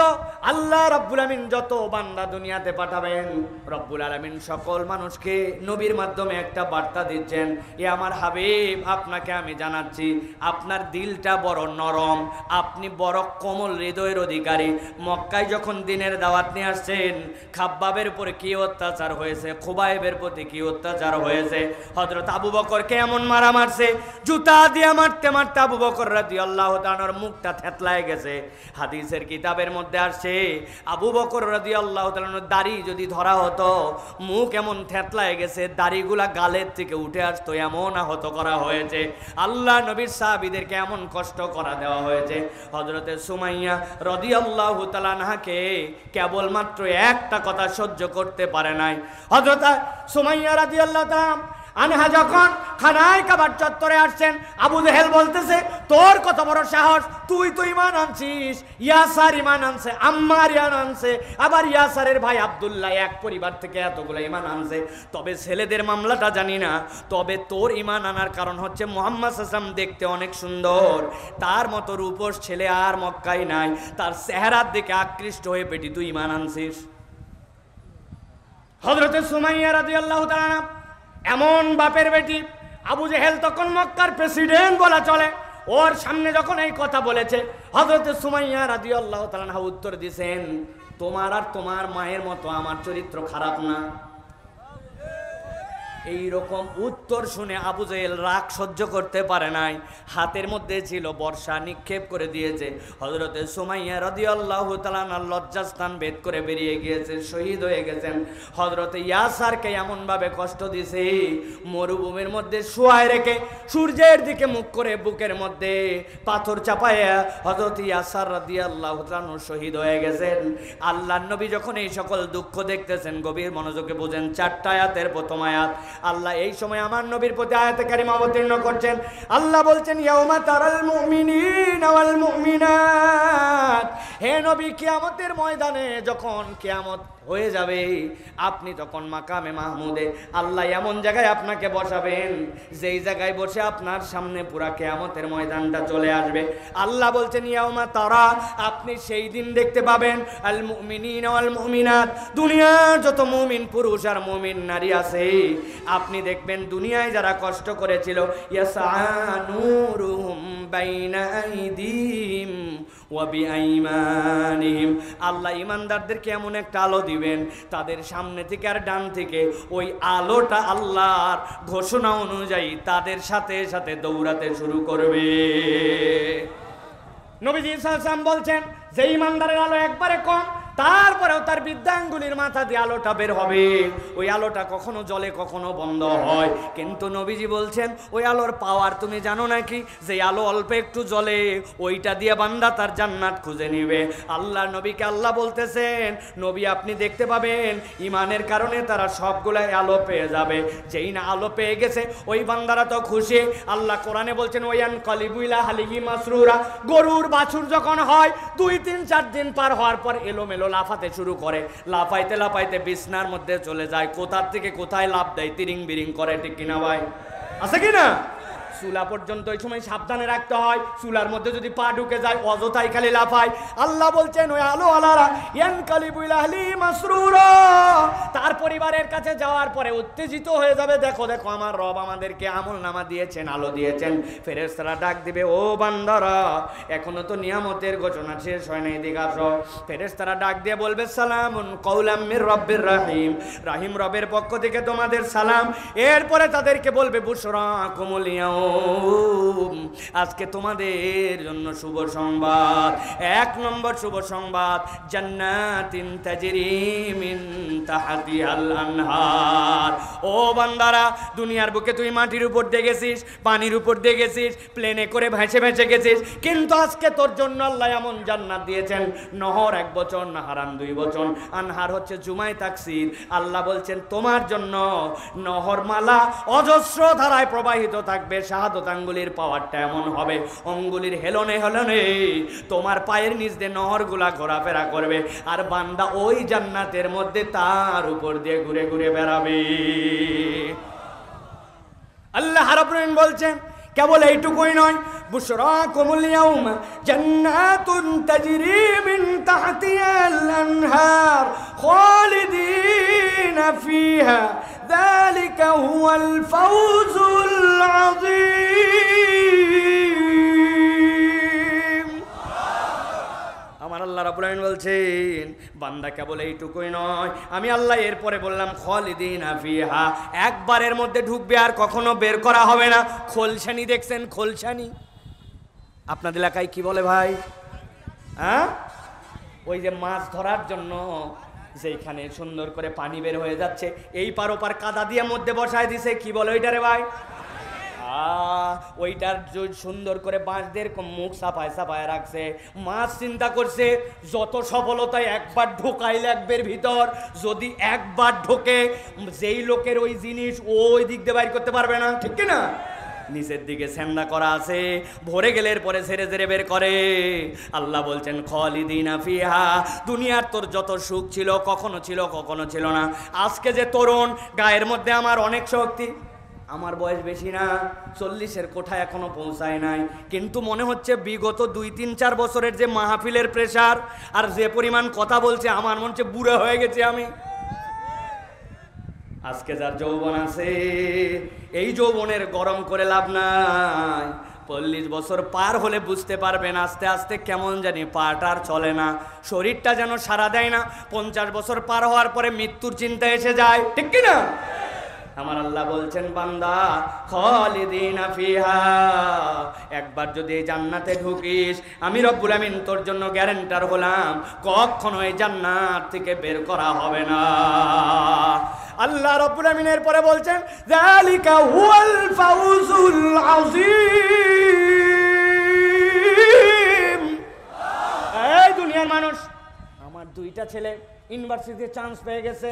আল্লাহ রাব্বুল আলামিন যত বান্দা দুনিয়াতে পাঠাবেন, রব্বুল আলামিন সকল মানুষকে নবীর মাধ্যমে একটা বার্তা দিচ্ছেন, এ আমার হাবিব, আপনাকে আমি জানাচ্ছি আপনার দিলটা বড় নরম, আপনি বড় কোমল হৃদয়ের অধিকারী। মক্কায় যখন দিনের দাওয়াত নিয়ে আসছেন, খাব্বাবের উপরে কি অত্যাচার হয়েছে, খুবাইবের প্রতি কি অত্যাচার হয়েছে, হযরত আবু বকরকে এমন মারা মারছে, জুতা দিয়ে মারতে মারতে আবু বকর রাদিয়াল্লাহু তাআলার মুখটা থেতলায় গেছে। হাদিসের কিতাবের মধ্যে আসছে আবু বকর রাদিয়াল্লাহু তাআলার দাড়ি যদি ধরা হতো, মুখ এমন থেতলায় গেছে, দাড়িগুলা গালের থেকে উঠে আসতো, এমন আহত করা হয়েছে। আল্লাহ নবীর সাহাবীদেরকে এমন কষ্ট করা দেওয়া হয়েছে। হযরতে সুমাইয়া রাদিয়াল্লাহু তাআলা আনহাকে কেবলমাত্র একটা কথা সহ্য করতে পারে নাই। হযরত সুমাইয়া রাদিয়াল্লাহু তাআলা আনহা যখন খানায় কাবার চত্বরে আসছেন, আবু জেহেল বলতেছে, তোর কত বড় সাহস, তুই তো ঈমান আনছিস, ইয়াসার ঈমান আনছে, আম্মার ঈমান আনছে, আবার ইয়াসারের ভাই আব্দুল্লাহ এক পরিবার থেকে এতগুলো ঈমান আনছে। তবে ছেলেদের মামলাটা জানি না, তবে তোর ঈমান আনার কারণ হচ্ছে মুহাম্মদ সাল্লাল্লাহু আলাইহি ওয়াসাল্লাম দেখতে অনেক সুন্দর, তার মতো রূপস ছেলে আর মক্কায় নাই, তার চেহারার দিকে আকৃষ্ট হয়ে পেটি তুই ঈমান আনছিস। হযরতে সুমাইয়া রাদিয়াল্লাহু তাআলা এমন বাপের বেটি, আবু জেহেল তখন মক্কার প্রেসিডেন্ট বলা চলে, ওর সামনে যখন এই কথা বলেছে, হযরত সুমাইয়া রাদিয়াল্লাহু তাআলা আনহা উত্তর দিয়েছেন, তোমার আর তোমার মায়ের মতো আমার চরিত্র খারাপ না। এই রকম উত্তর শুনে আবু জেহেল রাগ সহ্য করতে পারে নাই, হাতের মধ্যে ছিল বর্ষা, নিক্ষেপ করে দিয়েছে। হযরতে সুমাইয়া রাদিয়াল্লাহু তাআলা লজ্জাস্থান ভেদ করে বেরিয়ে গিয়েছে, শহীদ হয়ে গেছেন। হযরতে ইয়াসারকে এমন ভাবে কষ্ট দিয়েছে, মরুভূমির মধ্যে শুয়ায় রেখে সূর্যের দিকে মুখ করে বুকের মধ্যে পাথর চাপায়া হযরত ইয়াসার রাদিয়াল্লাহু তাআলা শহীদ হয়ে গেছেন। আল্লাহর নবী যখন এই সকল দুঃখ দেখতেছেন, গভীর মনোযোগে বোঝেন। 4টা আয়াতের প্রথম আয়াত, আল্লাহ এই সময় আমার নবীর প্রতি আয়াতে কারিমা অবতীর্ণ করছেন। আল্লাহ বলছেন, ইয়াউমা তারাল মুমিনিনা ওয়াল মুমিনাত, হে নবী, কিয়ামতের ময়দানে যখন কিয়ামত হয়ে যাবে, আপনি তখন মাকামে মাহমুদে আল্লাহ এমন জায়গায় আপনাকে বসাবেন, যেই জায়গায় বসে আপনার সামনে পুরা কিয়ামতের ময়দানটা চলে আসবে। আল্লাহ বলছেন, ইয়াউমা তারা, আপনি সেই দিন দেখতে পাবেন আল মুমিনিনা ওয়াল মুমিনাত, দুনিয়ার যত মুমিন পুরুষ আর মুমিন নারী আছে, আপনি দেখবেন দুনিয়ায় যারা কষ্ট করেছিল, ইয়াসআ নূরুহুম বাইনা আইদিহিম ওয়া বিআইমানিহিম, আল্লাহ ঈমানদারদেরকে এমন একটা আলো দিবেন, তাদের সামনে থেকে আর ডান থেকে ওই আলোটা আল্লাহর ঘোষণা অনুযায়ী তাদের সাথে সাথে দৌড়াতে শুরু করবে। নবীজি সাল্লাল্লাহু আলাইহি ওয়াসাল্লাম বলছেন, যে ঈমানদারের আলো একবারে কম, তারপরেও তার বৃদ্ধাঙ্গুলির মাথা দিয়ে আলোটা বের হবে, ওই আলোটা কখনো জ্বলে কখনো বন্ধ হয়। কিন্তু নবীজি বলছেন, ওই আলোর পাওয়ার তুমি জানো নাকি, যে আলো অল্প একটু জ্বলে, ওইটা দিয়ে বান্দা তার জান্নাত খুঁজে নিবে। আল্লাহ নবীকে আল্লাহ বলতেছেন, নবী আপনি দেখতে পাবেন ঈমানের কারণে তারা সবগুলাই আলো পেয়ে যাবে, যেই না আলো পেয়ে গেছে ওই বান্দারা তো খুশি। আল্লাহ কোরআনে বলছেন, ওয়ান কলিবু ইলা হালিহি মাসরুরা, গরুর বাছুর যখন হয় 2-3-4 দিন পার হওয়ার পর এলোমেলো লাফাতে শুরু করে, লাফাইতে লাফাইতে বিছনার মধ্যে চলে যায়, কোথার থেকে কোথায় লাফ দেয়, তিরিং বিরিং করে, ঠিক কিনা ভাই, আছে কিনা? চুলা পর্যন্ত ওই সময় সাবধানে রাখতে হয়, চুলার মধ্যে যদি পা ঢুকে যায় অযথাই খালি লাফায়। আল্লাহ বলছেন ওই আলো আলারা ইয়ানকালিবু ইলা আহলি মাসরুরা, তার পরিবারের কাছে যাওয়ার পরে উত্তেজিত হয়ে যাবে, দেখো দেখো আমার রব আমাদেরকে আমলনামা দিয়েছেন, আলো দিয়েছেন। ফেরেশতারা ডাক দিবে, ও বান্দারা এখনো তো নিয়ামতের ঘোষণা শেষ হয় নাই, এদিকে আসো। ফেরেশতারা ডাক দিয়ে বলবে, সালামুন কাওলাম মির রাব্বির রহিম, রহিম রবের পক্ষ থেকে তোমাদের সালাম। এরপরে তাদেরকে বলবে, বুশরাকুমুল ইয়াউম, আজকে তোমাদের জন্য শুভ সংবাদ। এক নম্বর শুভ সংবাদ, জান্নাতিন তাজরি মিন তাহতিহাল আনহার। ও বান্দারা, দুনিয়ার বুকে তুই মাটির উপর দেখেছিস, পানির উপর দেখেছিস, প্লেনে করে ভেসে ভেসে গেছিস, কিন্তু আজকে তোর জন্য আল্লাহ এমন জান্নাত দিয়েছেন, নহর এক বচন, নাহারান দুই বচন, আনহার হচ্ছে জুমাই তাকসির। আল্লাহ বলছেন তোমার জন্য নহর মালা অজস্র ধারায় প্রবাহিত থাকবে। শাহাদত আঙ্গুলির পাওয়ারটা এমন হবে, অঙ্গুলির হেলনে হেলনে তোমার পায়ের নিচ দিয়ে নহরগুলা ঘোরাফেরা করবে, আর বান্দা ওই জান্নাতের মধ্যে তার উপর দিয়ে ঘুরে ঘুরে বেড়াবে। আল্লাহ রাব্বুল আলামিন বলছেন কেবল এইটুকুই নয়, বুশরাকুমুল ইয়াউমা জান্নাতুন তাজরি মিন তাহতিহাল আনহার খালিদিনা ফিহা যালিকা হুয়াল ফাওজুল আযীম। আমার আল্লাহ রাব্বুল আলামিন বলছেন বান্দা কেবল এইটুকুই নয়, আমি আল্লাহ এরপরে বললাম খালিদিনা ফিহা, একবারের মধ্যে ঢুকবে আর কখনো বের করা হবে না। খোলসানি দেখছেন? খোলসানি আপনাদের এলাকায় কি বলে ভাই? হ্যাঁ, ওই যে মাছ ধরার জন্য যেখানে সুন্দর করে পানি বের হয়ে যাচ্ছে, এই পার ওপার কাদা দিয়ে মধ্যে বসায় দিছে, কি বলে ওইটারে ভাই? ওইটার সুন্দর করে বাঁশ দিয়ে মুখ সাফায় সাফায় রাখছে। মাছ চিন্তা করছে যত সফলতায় একবার ঢোকাই লাগবে ভিতর, যদি একবার ঢোকে যেই লোকের ওই জিনিস ওই দিক দিয়ে বাইর করতে পারবে না, ঠিক না? নিচের দিকে সেন্দা করা আছে, ভরে গেলে পরে ঝেড়ে ঝেড়ে বের করে। আল্লাহ বলছেন খালিদিনা ফিহা, দুনিয়ার তোর যত সুখ ছিল কখনো ছিল কখনো ছিল না। আজকে যে তরুণ, গায়ের মধ্যে আমার অনেক শক্তি, আমার বয়স বেশি না, 40-এর কোঠায় এখনো পৌঁছায় নাই, কিন্তু মনে হচ্ছে বিগত 2-3-4 বছরের যে মাহফিলের প্রেসার আর যে পরিমাণ কথা বলছে, আমার মনে হচ্ছে বুড়া হয়ে গেছে আমি। আজকে যার যৌবন আছে, এই যৌবনের গরম করে লাভ নাই। 40 বছর পার হলে বুঝতে পারবেন আস্তে আস্তে কেমন জানি পাটা আর চলে না, শরীরটা যেন সাড়া দেয় না। 50 বছর পার হওয়ার পরে মৃত্যুর চিন্তা এসে যায়, ঠিক কি না? আমার আল্লাহ বলছেন বান্দা খালিদিনা ফিহা, একবার যদি এই জান্নাতে ঢুকিস, আমি রব্বুল আমিন তোর জন্য গ্যারান্টার হলাম কখনো এই জান্নাত থেকে বের করা হবে না। আল্লাহ রব্বুল আমিনের পরে বলছেন যালিকা হুয়াল ফাউজুল আযীম। এই দুনিয়ার মানুষ, আমার 2টা ছেলে ইউনিভার্সিটিতে চান্স পেয়ে গেছে,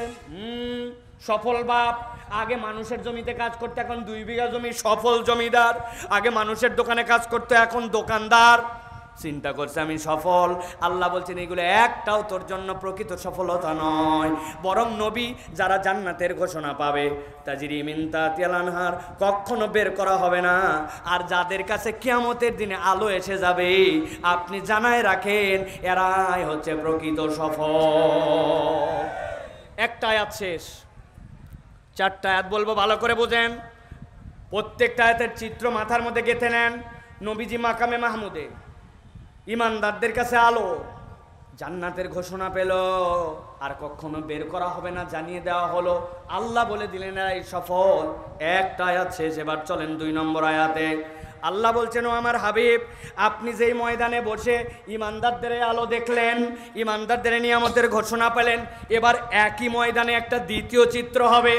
সফল বাপ। আগে মানুষের জমিতে কাজ করতে, এখন 2 বিঘা জমি, সফল জমিদার। আগে মানুষের দোকানে কাজ করতে, এখন দোকানদার। চিন্তা করছে আমি সফল। আল্লাহ বলছেন এগুলো একটাও তোর জন্য প্রকৃত সফলতা নয়, বরং নবী যারা জান্নাতের ঘোষণা পাবে তাজরি মিন তাহতিহাল আনহার, কখনো বের করা হবে না। আর যাদের কাছে কিয়ামতের দিনে আলো এসে যাবে, আপনি জানায় রাখেন এরাই হচ্ছে প্রকৃত সফল। একটা আয়াত শেষ, 4টা আয়াত বলবো, ভালো করে বোঝেন। প্রত্যেকটা আয়াতের চিত্র মাথার মধ্যে গেঁথে নেন। নবীজি মাকামে মাহমুদে ইমানদারদের কাছে আলো, জান্নাতের ঘোষণা পেল, আর কখনো বের করা হবে না জানিয়ে দেওয়া হলো। আল্লাহ বলে দিলেন এই সফল। একটা আয়াত শেষ, এবার চলেন 2 নম্বর আয়াতে। আল্লাহ বলছেন ও আমার হাবিব, আপনি যেই ময়দানে বসে ইমানদারদের আলো দেখলেন, ইমানদারদের নিয়ামতের ঘোষণা পেলেন, এবার একই ময়দানে একটা দ্বিতীয় চিত্র হবে।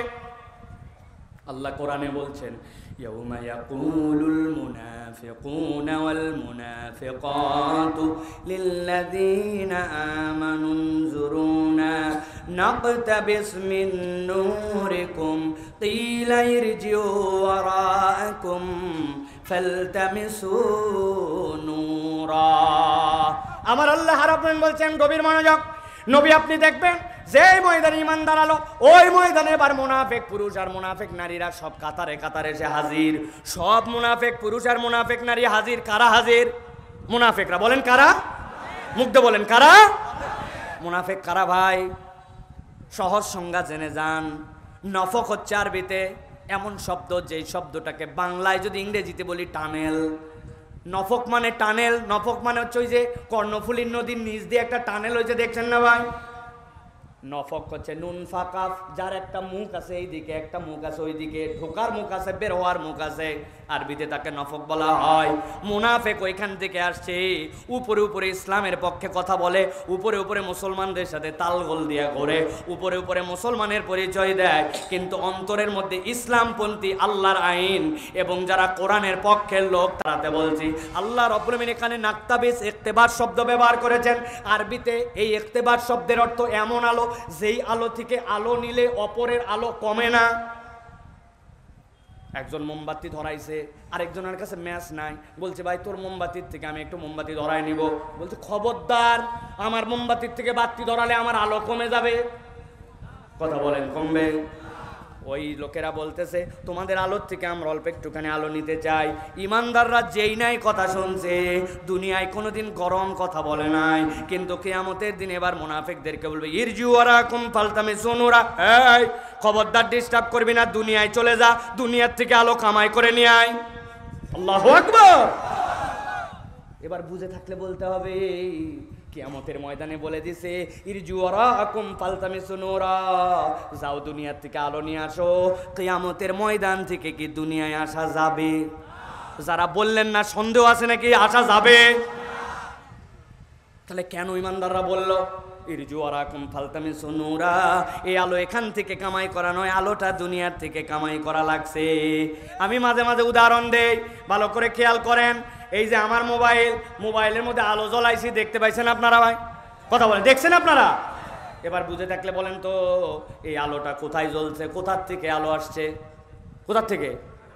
আল্লাহ কোরআনে বলছেন ইয়াউমা ইয়াকুলুল মুনাফিকুনা ওয়াল মুনাফিকাতু লিল্লাযীনা আমানু নজুরুনা নাকতাবিস মিন নূরিকুম কিলা ইরজিউ ওয়ারাআকুম ফালতামিসু নূরা। আমার আল্লাহ রাব্বুল বলছেন, গভীর মনোযোগ, নবী আপনি দেখবেন যেই ময়দানে ইমানদার আলো, ওই ময়দানে এবার মুনাফিক পুরুষ আর মুনাফিক নারীরা সব কাতারে কাতারে এসে হাজির। সব মুনাফিক পুরুষ আর মুনাফিক নারী হাজির। কারা হাজির? মুনাফিকরা। বলেন কারা? মুগ্ধ বলেন কারা? মুনাফিক কারা ভাই? সহজ সংজ্ঞা জেনে যান। নফক হচ্ছে আরবিতে এমন শব্দ যেই শব্দটাকে বাংলায় যদি ইংরেজিতে বলি টানেল। নফক মানে টানেল। নফক মানে হচ্ছে ওই যে কর্ণফুলীর নদীর নিচ দিয়ে একটা টানেল হয়েছে, দেখছেন না ভাই? নফক হচ্ছে নুন ফাকাফ, যার একটা মুখ আছে এইদিকে, একটা মুখ আছে ওইদিকে, ঢোকার মুখ আছে, বের হওয়ার মুখ আছে, আরবিতে তাকে নফক বলা হয়। মুনাফিক ওইখান থেকে আসছে। উপরে উপরে ইসলামের পক্ষে কথা বলে, উপরে উপরে মুসলমানদের সাথে তালগোল দিয়া করে, উপরে উপরে মুসলমানের পরিচয় দেয়, কিন্তু অন্তরের মধ্যে ইসলামপন্থী, আল্লাহর আইন এবং যারা কোরআনের পক্ষের লোক, তারাতে বলছি আল্লাহ রাব্বুল আমিন এখানে নাক্তাবিস ইক্তেবার শব্দ ব্যবহার করেছেন। আরবিতে এই ইক্তেবার শব্দের অর্থ এমন আলো যেই আলো থেকে আলো নিলে অপরের আলো কমে না। একজন মোমবাতি ধরাইছে, আরেকজনের কাছে ম্যাচ নাই, বলছে ভাই তোর মোমবাতির থেকে আমি একটু মোমবাতি ধরাই নিব। বলছে খবরদার, আমার মোমবাতির থেকে বাতি ধরালে আমার আলো কমে যাবে। কথা বলেন কমবে? ওই লোকেরা বলতেছে তোমাদের আলোর থেকে আমরা অল্প একটুখানি আলো নিতে চাই। ইমানদাররা যেই নাই কথা শুনছে, দুনিয়ায় কোনোদিন গরম কথা বলে নাই, কিন্তু কিয়ামতের দিন এবার মুনাফিকদেরকে বলবে ইরজু ওয়ারাকুম ফালতামিসু নূরা, এই খবরদার ডিস্টার্ব করবি না, দুনিয়ায় চলে যা, দুনিয়ার থেকে আলো কামাই করে নিয়ে আয়। আল্লাহু আকবার। এবার বুঝে থাকলে বলতে হবে, কিয়ামতের ময়দানে বলে দিছে ইরজু ওয়ারাকুম ফালতামিসু নূরা, যাও দুনিয়ার থেকে আলো নিয়ে আসো। কিয়ামতের ময়দান থেকে কি দুনিয়ায় আসা যাবে? যারা বললেন না সন্দেহ আছে নাকি আসা যাবে? তাহলে কেন ইমানদাররা বলল ইরজু ওয়ারাকুম ফালতামিসু নূরা? এই আলো এখান থেকে কামাই করা নয়, আলোটা দুনিয়ার থেকে কামাই করা লাগছে। আমি মাঝে মাঝে উদাহরণ দেই, ভালো করে খেয়াল করেন। এই যে আমার মোবাইলের মধ্যে আলো জ্বলাইছি, দেখতে পাইছেন আপনারা ভাই? কথা বলেন, দেখছেন আপনারা? এবার বুঝে থাকলে বলেন তো এই আলোটা কোথায় জ্বলছে, কোথার থেকে আলো আসছে? কোথার থেকে?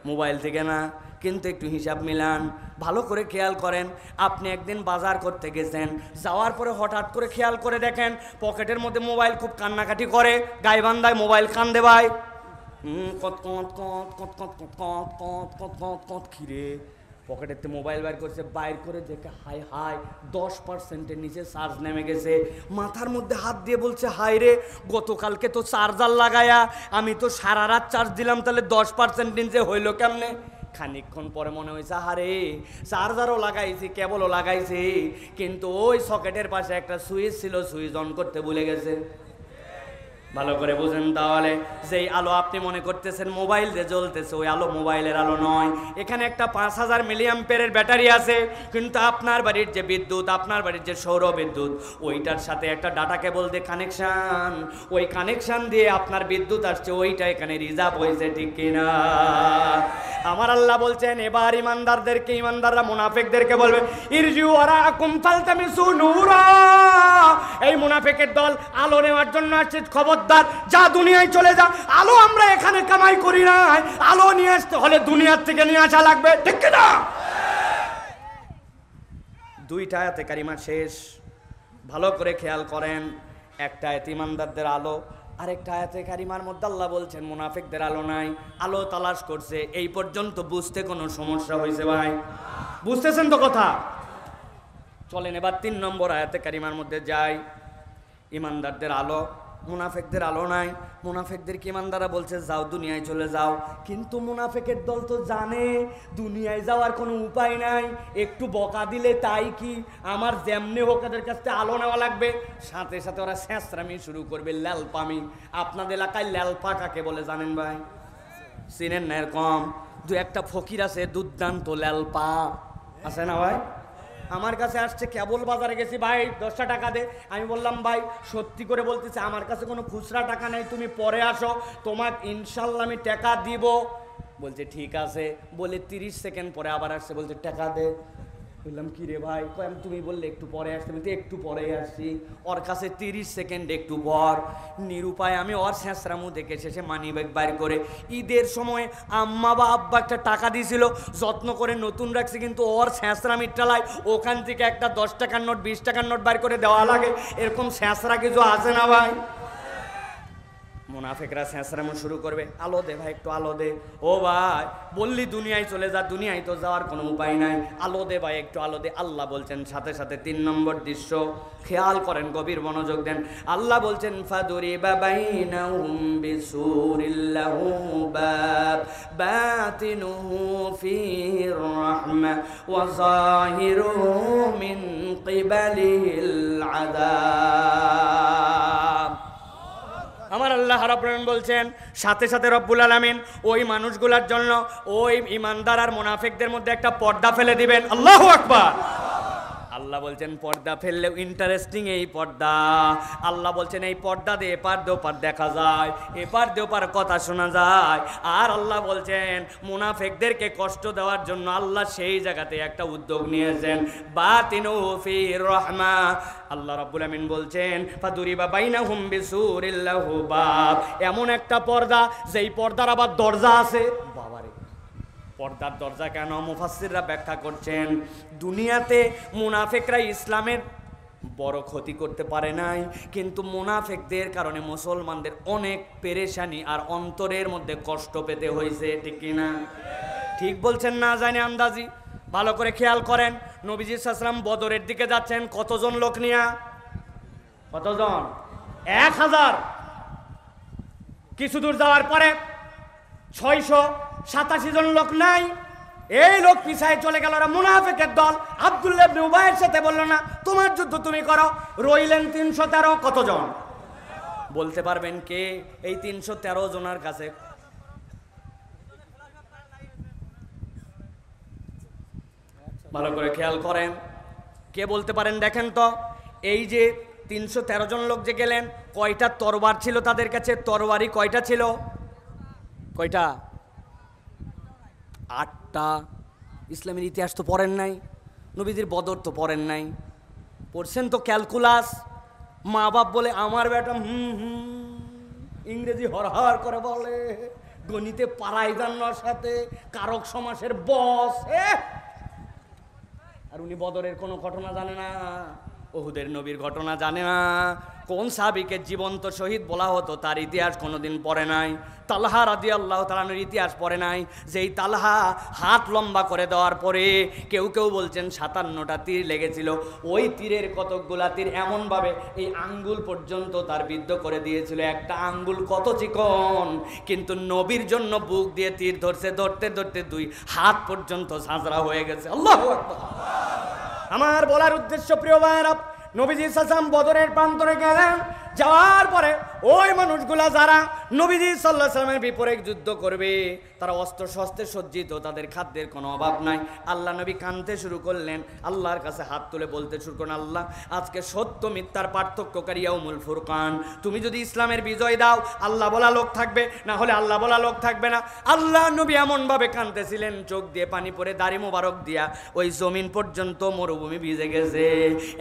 মোবাইল থেকে না। কিন্তু একটু হিসাব মিলান, ভালো করে খেয়াল করেন। আপনি একদিন বাজার করতে গেছেন, যাওয়ার পরে হঠাৎ করে খেয়াল করে দেখেন পকেটের মধ্যে মোবাইল খুব কান্নাকাটি করে, গাইবান্ধায় মোবাইল কান্দে ভাই, কত কত কত কত কত কত কত কত কত খিরে পকেটেতে মোবাইল বাইর করছে, বাইর করে দেখে হাই হাই 10%-এর নিচে চার্জ নেমে গেছে। মাথার মধ্যে হাত দিয়ে বলছে হাই রে, গতকালকে তো চার্জার লাগায়া আমি তো সারা রাত চার্জ দিলাম, তাহলে 10% নিচে হইলো কেমনে? খানিকক্ষণ পরে মনে হয়েছে আরে চার্জারও লাগাইছি, কেবলও লাগাইছি, কিন্তু ওই সকেটের পাশে একটা সুইচ ছিল, সুইচ অন করতে ভুলে গেছে। ভালো করে বুঝেন তাহলে, যেই আলো আপনি মনে করতেছেন মোবাইল যে জ্বলতেছে, ওই আলো মোবাইলের আলো নয়। এখানে একটা 5000 মিলিঅ্যাম্পিয়ারের ব্যাটারি আছে, কিন্তু আপনার বাড়ির যে বিদ্যুৎ, আপনার বাড়ির যে সৌর বিদ্যুৎ, ওইটার সাথে একটা ডাটা কেবল দিয়ে কানেকশান, ওই কানেকশান দিয়ে আপনার বিদ্যুৎ আসছে, ওইটা এখানে রিজার্ভ হয়েছে, ঠিক কিনা? আমার আল্লাহ বলছেন এবার ইমানদারদেরকে, ইমানদাররা মুনাফিকদেরকে বলবে ইরজু ওয়ারাকুম ফালতামিসু নূরা। এই মুনাফিকের দল আলো নেওয়ার জন্য আসছে, খবরদার যা দুনিয়ায় চলে যা, আলো আমরা এখানে কামাই করি না, আলো নিয়ে আসতে হলে দুনিয়ার থেকে নিয়ে আসা লাগবে, ঠিক কিনা? দুইটা আয়াতে কারিমা শেষ, ভালো করে খেয়াল করেন। একটা আয়াতে ইমানদারদের আলো, আরেকটা আয়াতে কারিমার মধ্যে আল্লাহ বলছেন মুনাফিকদের আলো নাই, আলো তালাশ করছে। এই পর্যন্ত বুঝতে কোনো সমস্যা হয়েছে ভাই? বুঝতেছেন তো কথা? চলেন এবার 3 নম্বর আয়াতে কারিমার মধ্যে যাই। ইমানদারদের আলো, মুনাফিকদের আলো নাই। মুনাফিকদেরকে ইমানদাররা বলছে যাও দুনিয়ায় চলে যাও, কিন্তু মুনাফিকের দল তো জানে দুনিয়ায় যাওয়ার কোনো উপায় নাই, একটু বকা দিলে তাই কি আমার যেমনি হোক এদের কাছ থেকে আলো নেওয়া লাগবে। সাথে সাথে ওরা ছেঁচড়ামি শুরু করবে, ল্যালপামি। আপনাদের এলাকায় ল্যালপা কাকে বলে জানেন ভাই? চিনেন না? এরকম 2-1টা ফকির আছে, দুর্দান্ত ল্যালপা আছে না ভাই? আমার কাছে আসছে, কেবল বাজারে গেছি ভাই 10টা টাকা দে। আমি বললাম ভাই সত্যি করে বলতেছি আমার কাছে কোনো খুচরা টাকা নেই, তুমি পরে আসো, তোমাকে ইনশাল্লাহ আমি টাকা দিব। বলছে ঠিক আছে, বলে 30 সেকেন্ড পরে আবার আসছে, বলছে টাকা দে। বললাম কি রে ভাই? তুমি বললে একটু পরে আসতে, বলতে একটু পরে আসছি। ওর কাছে 30 সেকেন্ড একটু পর, নিরুপায় আমি ওর শেষরামু দেখে শেষে মানি ব্যাগ বাইর করে, ঈদের সময় আম্মা বা আব্বা একটা টাকা দিয়েছিল, যত্ন করে নতুন রাখছি, কিন্তু ওর শেষরামির টালায় ওখান থেকে একটা 10 টাকার নোট 20 টাকার নোট বাইর করে দেওয়া লাগে। এরকম শেষরা কিছু আছে না ভাই? মুনাফিকরা চেঁচড়ামো শুরু করবে, আলো দে ভাই, একটু আলো দে। ও ভাই বললি দুনিয়ায় চলে যা, দুনিয়ায় তো যাওয়ার কোনো উপায় নাই, আলো দে ভাই, একটু আলো দে। আল্লাহ বলছেন সাথে সাথে 3 নম্বর দৃশ্য খেয়াল করেন, গভীর মনোযোগ দেন। আল্লাহ বলছেন ফাদুরিবা বাইনাহুম বিসুরিল লাহু বাব বাতিনুহু ফির রাহমা ওয়া যাহিরুহু মিন কিবালিল আযাব। আমার আল্লাহ রাব্বুল আলামিন বলছেন সাথে সাথে রব্বুল আলামিন ওই মানুষগুলোর জন্য, ওই ইমানদার আর মুনাফিকদের মধ্যে একটা পর্দা ফেলে দিবেন। আল্লাহু আকবার। আল্লাহ বলছেন পর্দা ফেললেও ইন্টারেস্টিং এই পর্দা। আল্লাহ বলছেন এই পর্দা দিয়ে এপার দিয়ে ওপার দেখা যায়, এপার দিয়ে ওপার কথা শোনা যায়। আর আল্লাহ বলছেন মুনাফিকদেরকে কষ্ট দেওয়ার জন্য আল্লাহ সেই জায়গাতে একটা উদ্যোগ নিয়েছেন, বাতিনুহু ফির রাহমা। আল্লাহ রাব্বুল আমিন বলছেন ফাদুরিবা বাইনাহুম বিসুরিল লাহু বাব, এমন একটা পর্দা যেই পর্দার আবার দরজা আছে। বাবারে, পর্দার দরজা কেন? মুফাসসিররা ব্যাখ্যা করছেন দুনিয়াতে মুনাফিকরা ইসলামের বড় ক্ষতি করতে পারে নাই, কিন্তু মুনাফিকদের কারণে মুসলমানদের অনেক পেরেশানি আর অন্তরের মধ্যে কষ্ট পেতে হয়েছে। ঠিক কিনা? ঠিক বলছেন না জানি আন্দাজি। ভালো করে খেয়াল করেন, নবীজি সাল্লাল্লাহু আলাইহি ওয়াসাল্লাম বদরের দিকে যাচ্ছেন কতজন লোক নিয়ে? কতজন? 1000। কিছু দূর যাওয়ার পরে 687 জন লোক নাই। এই লোক পিছায় চলে গেল, ওরা মুনাফিকের দল। আব্দুল্লাহ ইবনে উবাইয়ের সাথে বলল না তোমার যুদ্ধ তুমি করো। রইলেন 313। কতজন বলতে পারবেন কে? এই 313 জনের কাছে ভালো করে খেয়াল করেন, কে বলতে পারেন দেখেন তো। এই যে 313 জন লোক যে গেলেন, কয়টা তরবার ছিল তাদের কাছে? তরবারি কয়টা ছিল? কয়টা? 8টা। ইসলামের ইতিহাস তো পড়েন নাই, নবীজির বদর তো পড়েন নাই, পড়ছেন তো ক্যালকুলাস। মা বাপ বলে আমার বেটা ইংরেজি হরহর করে বলে, গণিতে পাড়াই জানার সাথে কারক সমাসের বস। আর উনি বদরের কোনো ঘটনা জানে না, উহুদের নবীর ঘটনা জানে না, কোন সাহাবীকে জীবন্ত শহীদ বলা হতো তার ইতিহাস কোনোদিন পড়ে নাই। তালহা রাদিয়াল্লাহু তাআলার ইতিহাস পড়ে নাই। যেই তালহা হাত লম্বা করে দেওয়ার পরে কেউ কেউ বলছেন 57টা তীর লেগেছিল। ওই তীরের কতকগুলা তীর এমনভাবে এই আঙ্গুল পর্যন্ত তার বিদ্ধ করে দিয়েছিল। একটা আঙ্গুল কত চিকন, কিন্তু নবীর জন্য বুক দিয়ে তীর ধরছে, ধরতে ধরতে 2 হাত পর্যন্ত ঝাঁঝরা হয়ে গেছে। আল্লাহু আকবার। আমার বলার উদ্দেশ্য প্রিয় ভাইয়েরা, নবীজি সাল্লাল্লাহু আলাইহি ওয়াসাল্লাম বদরের প্রান্তরে গেলেন। যাওয়ার পরে ওই মানুষগুলা যারা নবীজি সাল্লাল্লাহু আলাইহি ওয়াসাল্লামের বিপরীতে যুদ্ধ করবে, তারা অস্ত্র শস্ত্রে সজ্জিত, তাদের খাদ্যের কোনো অভাব নাই। আল্লাহ নবী কাঁদতে শুরু করলেন, আল্লাহর কাছে হাত তুলে বলতে শুরু করলেন, আল্লাহ আজকে সত্য মিথ্যার পার্থক্যকারী ইয়াউমুল ফুরকান, তুমি যদি ইসলামের বিজয় দাও আল্লাহ বলা লোক থাকবে, না হলে আল্লাহ বলা লোক থাকবে না। আল্লাহ নবী এমনভাবে কাঁদতেছিলেন, চোখ দিয়ে পানি পড়ে দাড়ি মোবারক দিয়া ওই জমিন পর্যন্ত মরুভূমি ভিজে গেছে।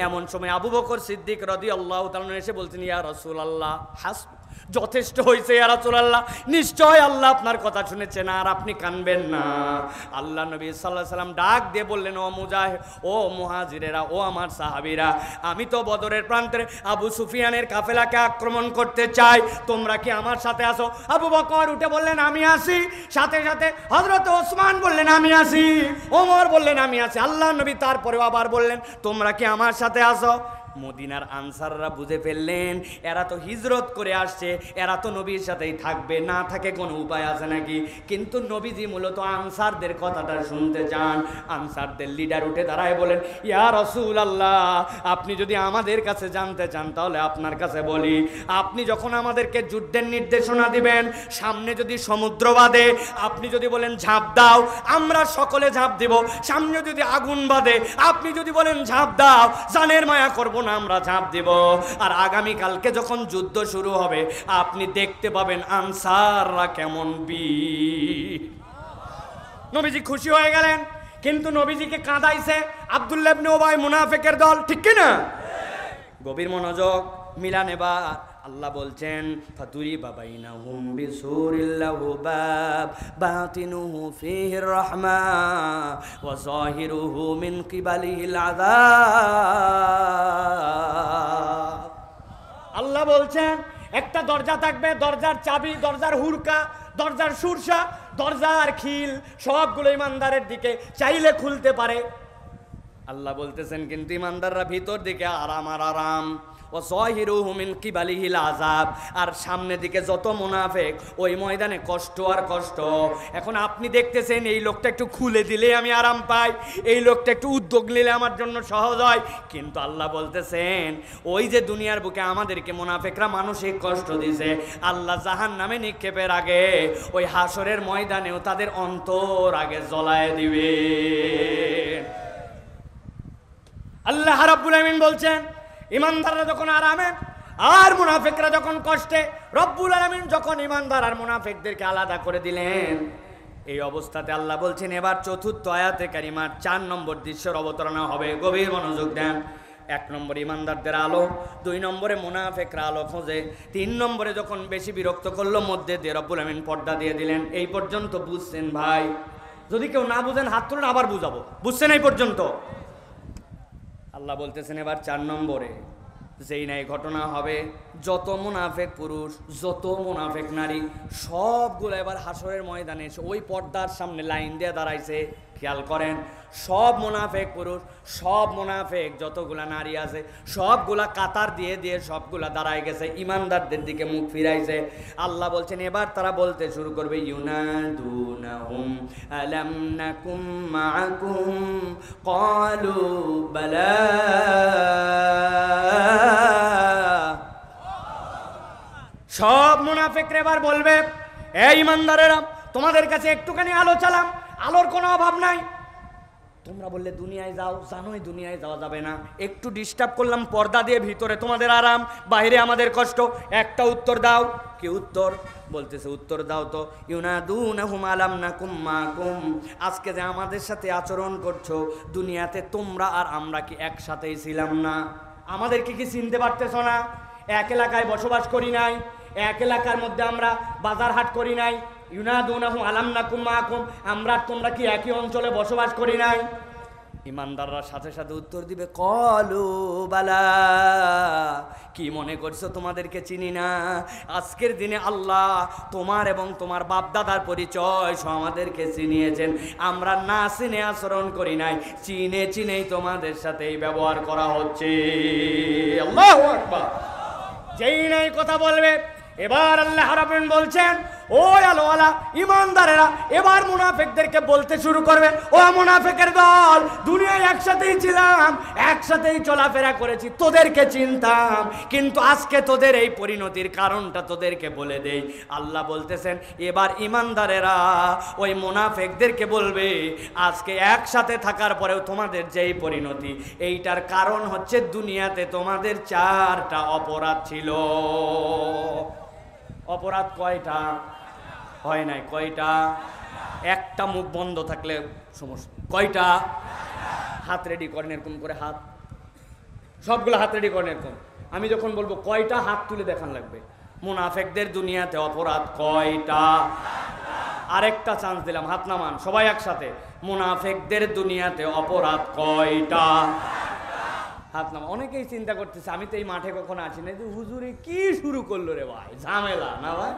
এমন সময় আবু বকর সিদ্দিক রাদিয়াল্লাহু তাআলা এসে বলছেন, ইয়া রাসূলুল্লাহ হাসব, যথেষ্ট হয়েছে ইয়া রাসূলুল্লাহ, নিশ্চয় আল্লাহ আপনার কথা শুনেছেন, আর আপনি কানবেন না। আল্লাহ নবী সাল্লাল্লাহু আলাইহি ওয়াসাল্লাম ডাক দিয়ে বললেন, ও মুজাহিদ, ও মুহাজিরেরা, ও আমার সাহাবীরা, আমি তো বদরের প্রান্তে আবু সুফিয়ানের কাফেলাকে আক্রমণ করতে চাই, তোমরা কি আমার সাথে আসো? আবু বকর উঠে বললেন আমি আসি, সাথে সাথে হযরত ওসমান বললেন আমি আসি, ওমর বললেন আমি আসি। আল্লাহ নবী তারপরেও আবার বললেন তোমরা কি আমার সাথে আসো? মদিনার আনসাররা বুঝে ফেললেন এরা তো হিজরত করে আসছে, এরা তো নবীর সাথেই থাকবে, না থাকে কোনো উপায় আছে নাকি? কিন্তু নবীজি মূলত আনসারদের কথাটা শুনতে চান। আনসারদের লিডার উঠে দাঁড়ায় বলেন, ইয়া রাসূলুল্লাহ, আপনি যদি আমাদের কাছে জানতে চান তাহলে আপনার কাছে বলি, আপনি যখন আমাদেরকে যুদ্ধের নির্দেশনা দিবেন, সামনে যদি সমুদ্র বাঁধে, আপনি যদি বলেন ঝাঁপ দাও, আমরা সকলে ঝাঁপ দিব। সামনে যদি আগুন বাঁধে, আপনি যদি বলেন ঝাঁপ দাও, জানের মায়া করব না, আমরা ঝাঁপ দিব। আর আগামী কালকে যখন যুদ্ধ শুরু হবে আপনি দেখতে পাবেন আনসাররা কেমন বীর। নবীজি খুশি হয়ে গেলেন, কিন্তু নবীজিকে কাঁদাইছে আব্দুল্লাহ ইবনে উবাই, মুনাফিকের দল। ঠিক কি না? গভীর মনোযোগ মিলান এবার। আল্লাহ বলছেন ফাতুরিবা বাইনাহুম বিসুরিল লাহু বাব বাতিনুহু ফীহির রাহমা ওয়া যাহিরুহু মিন কিবালিহিল আযাব। আল্লাহ বলছেন একটা দরজা থাকবে, দরজার চাবি, দরজার হুড়কা, দরজার সুরসা, দরজার খিল সবগুলো ইমানদারের দিকে চাইলে খুলতে পারে। আল্লাহ বলতেছেন কিন্তু ইমানদাররা ভিতর দিকে আরাম আর আরাম। ও যাহিরুহু মিন কিবালিহিল আযাব, আর সামনে দিকে যত মুনাফিক ওই ময়দানে কষ্ট আর কষ্ট। এখন আপনি দেখতেছেন এই লোকটা একটু খুলে দিলে আমি আরাম পাই, এই লোকটা একটু উদ্যোগ নিলে আমার জন্য সহজ হয়, কিন্তু আল্লাহ বলতেছেন ওই যে দুনিয়ার বুকে আমাদেরকে মুনাফিকরা মানসিক কষ্ট দিয়েছে, আল্লাহ জাহান্নামে নিক্ষেপের আগে ওই হাসরের ময়দানেও তাদের অন্তর আগে জ্বলায় দিবে। আল্লাহ রাব্বুল আলামিন বলছেন ইমানদাররা যখন আরামে আর মুনাফিকরা যখন কষ্টে, রব্বুল আলামিন যখন ইমানদার আর মুনাফিকদেরকে আলাদা করে দিলেন, এই অবস্থাতে আল্লাহ বলছেন এবার চতুর্থ আয়াতে কারিমার 4 নম্বর দৃশ্যের অবতারণা হবে। গভীর মনোযোগ দেন। 1 নম্বর ইমানদারদের আলো, 2 নম্বরে মুনাফিকরা আলো খোঁজে, 3 নম্বরে যখন বেশি বিরক্ত করলো মধ্যে দিয়ে রব্বুল আলামিন পর্দা দিয়ে দিলেন। এই পর্যন্ত বুঝছেন ভাই? যদি কেউ না বুঝেন হাত তুলুন, আবার বুঝাবো। বুঝছেন এই পর্যন্ত? আল্লাহ বলতেছেন এবার 4 নম্বরে যেই নাই ঘটনা হবে, যত মুনাফিক পুরুষ যত মুনাফিক নারী সবগুলো এবার হাসরের ময়দানে এসে ওই পর্দার সামনে লাইন দিয়ে দাঁড়াইছে। খেয়াল করেন, সব মুনাফিক পুরুষ সব মুনাফিক যতগুলা নারী আছে সবগুলা কাতার দিয়ে দিয়ে সবগুলা দাঁড়ায় গেছে, ইমানদারদের দিকে মুখ ফিরাইছে। আল্লাহ বলছেন এবার তারা বলতে শুরু করবে ইউনাদুনাহুম আলাম নাকুম মাআকুম ক্বালু বালা। সব মুনাফিকরা এবার বলবে এই ইমানদারেরা তোমাদের কাছে একটুখানি আলো চালাম, আলোর কোনো অভাব নাই। তোমরা বললে দুনিয়ায় যাও, জানোই দুনিয়ায় যাওয়া যাবে না, একটু ডিস্টার্ব করলাম পর্দা দিয়ে, ভিতরে তোমাদের আরাম বাইরে আমাদের কষ্ট, একটা উত্তর দাও। কি উত্তর? বলতেছে উত্তর দাও তো, ইউনাদুনাহুম আলাম নাকুম মাকুম, আজকে যে আমাদের সাথে আচরণ করছো দুনিয়াতে তোমরা আর আমরা কি একসাথেই ছিলাম না? আমাদেরকে কি চিনতে পারতেছো না? এক এলাকায় বসবাস করি নাই, এক এলাকার মধ্যে আমরা বাজার হাট করি নাই। ইউনাদুনাহুম আলাম নাকুম মাকুম, আমরা তোমরা কি একই অঞ্চলে বসবাস করি নাই? ইমানদাররা সাথে সাথে উত্তর দিবে ক্বালু বালা। কি মনে করছো তোমাদেরকে চিনি না? আজকের দিনে আল্লাহ তোমার এবং তোমার বাপ দাদার পরিচয় আমাদেরকে চিনিয়েছেন, আমরা না চিনে আচরণ করি নাই, চিনে চিনেই তোমাদের সাথে এই ব্যবহার করা হচ্ছে। আল্লাহু আকবার। যেই নাই কথা বলবে এবার আল্লাহ রাব্বুল বলছেন ও আলোওয়ালা ইমানদারেরা এবার মুনাফিকদেরকে বলতে শুরু করবে, ও মুনাফিকের দল, দুনিয়ায় একসাথেই ছিলাম, একসাথেই চলাফেরা করেছি, তোদেরকে চিনতাম, কিন্তু আজকে তোদের এই পরিণতির কারণটা তোদেরকে বলে দেই। আল্লাহ বলতেছেন এবার ইমানদারেরা ওই মুনাফিকদেরকে বলবে আজকে একসাথে থাকার পরেও তোমাদের যেই পরিণতি, এইটার কারণ হচ্ছে দুনিয়াতে তোমাদের 4টা অপরাধ ছিল। অপরাধ কয়টা? হয় নাই। কয়টা? একটা মুখ বন্ধ থাকলে সমস্যা। কয়টা? হাত রেডি করেন এরকম করে, হাত সবগুলো হাত রেডি করেন এরকম। আমি যখন বলবো কয়টা হাত তুলে দেখান লাগবে। মুনাফিকদের দুনিয়াতে অপরাধ কয়টা? আরেকটা চান্স দিলাম, হাত নামান সবাই একসাথে। মুনাফিকদের দুনিয়াতে অপরাধ কয়টা? হাত নামা। অনেকেই চিন্তা করতেছে আমি তো এই মাঠে কখনো আছি না, হুজুরে কি শুরু করলো রে ভাই, ঝামেলা না ভাই?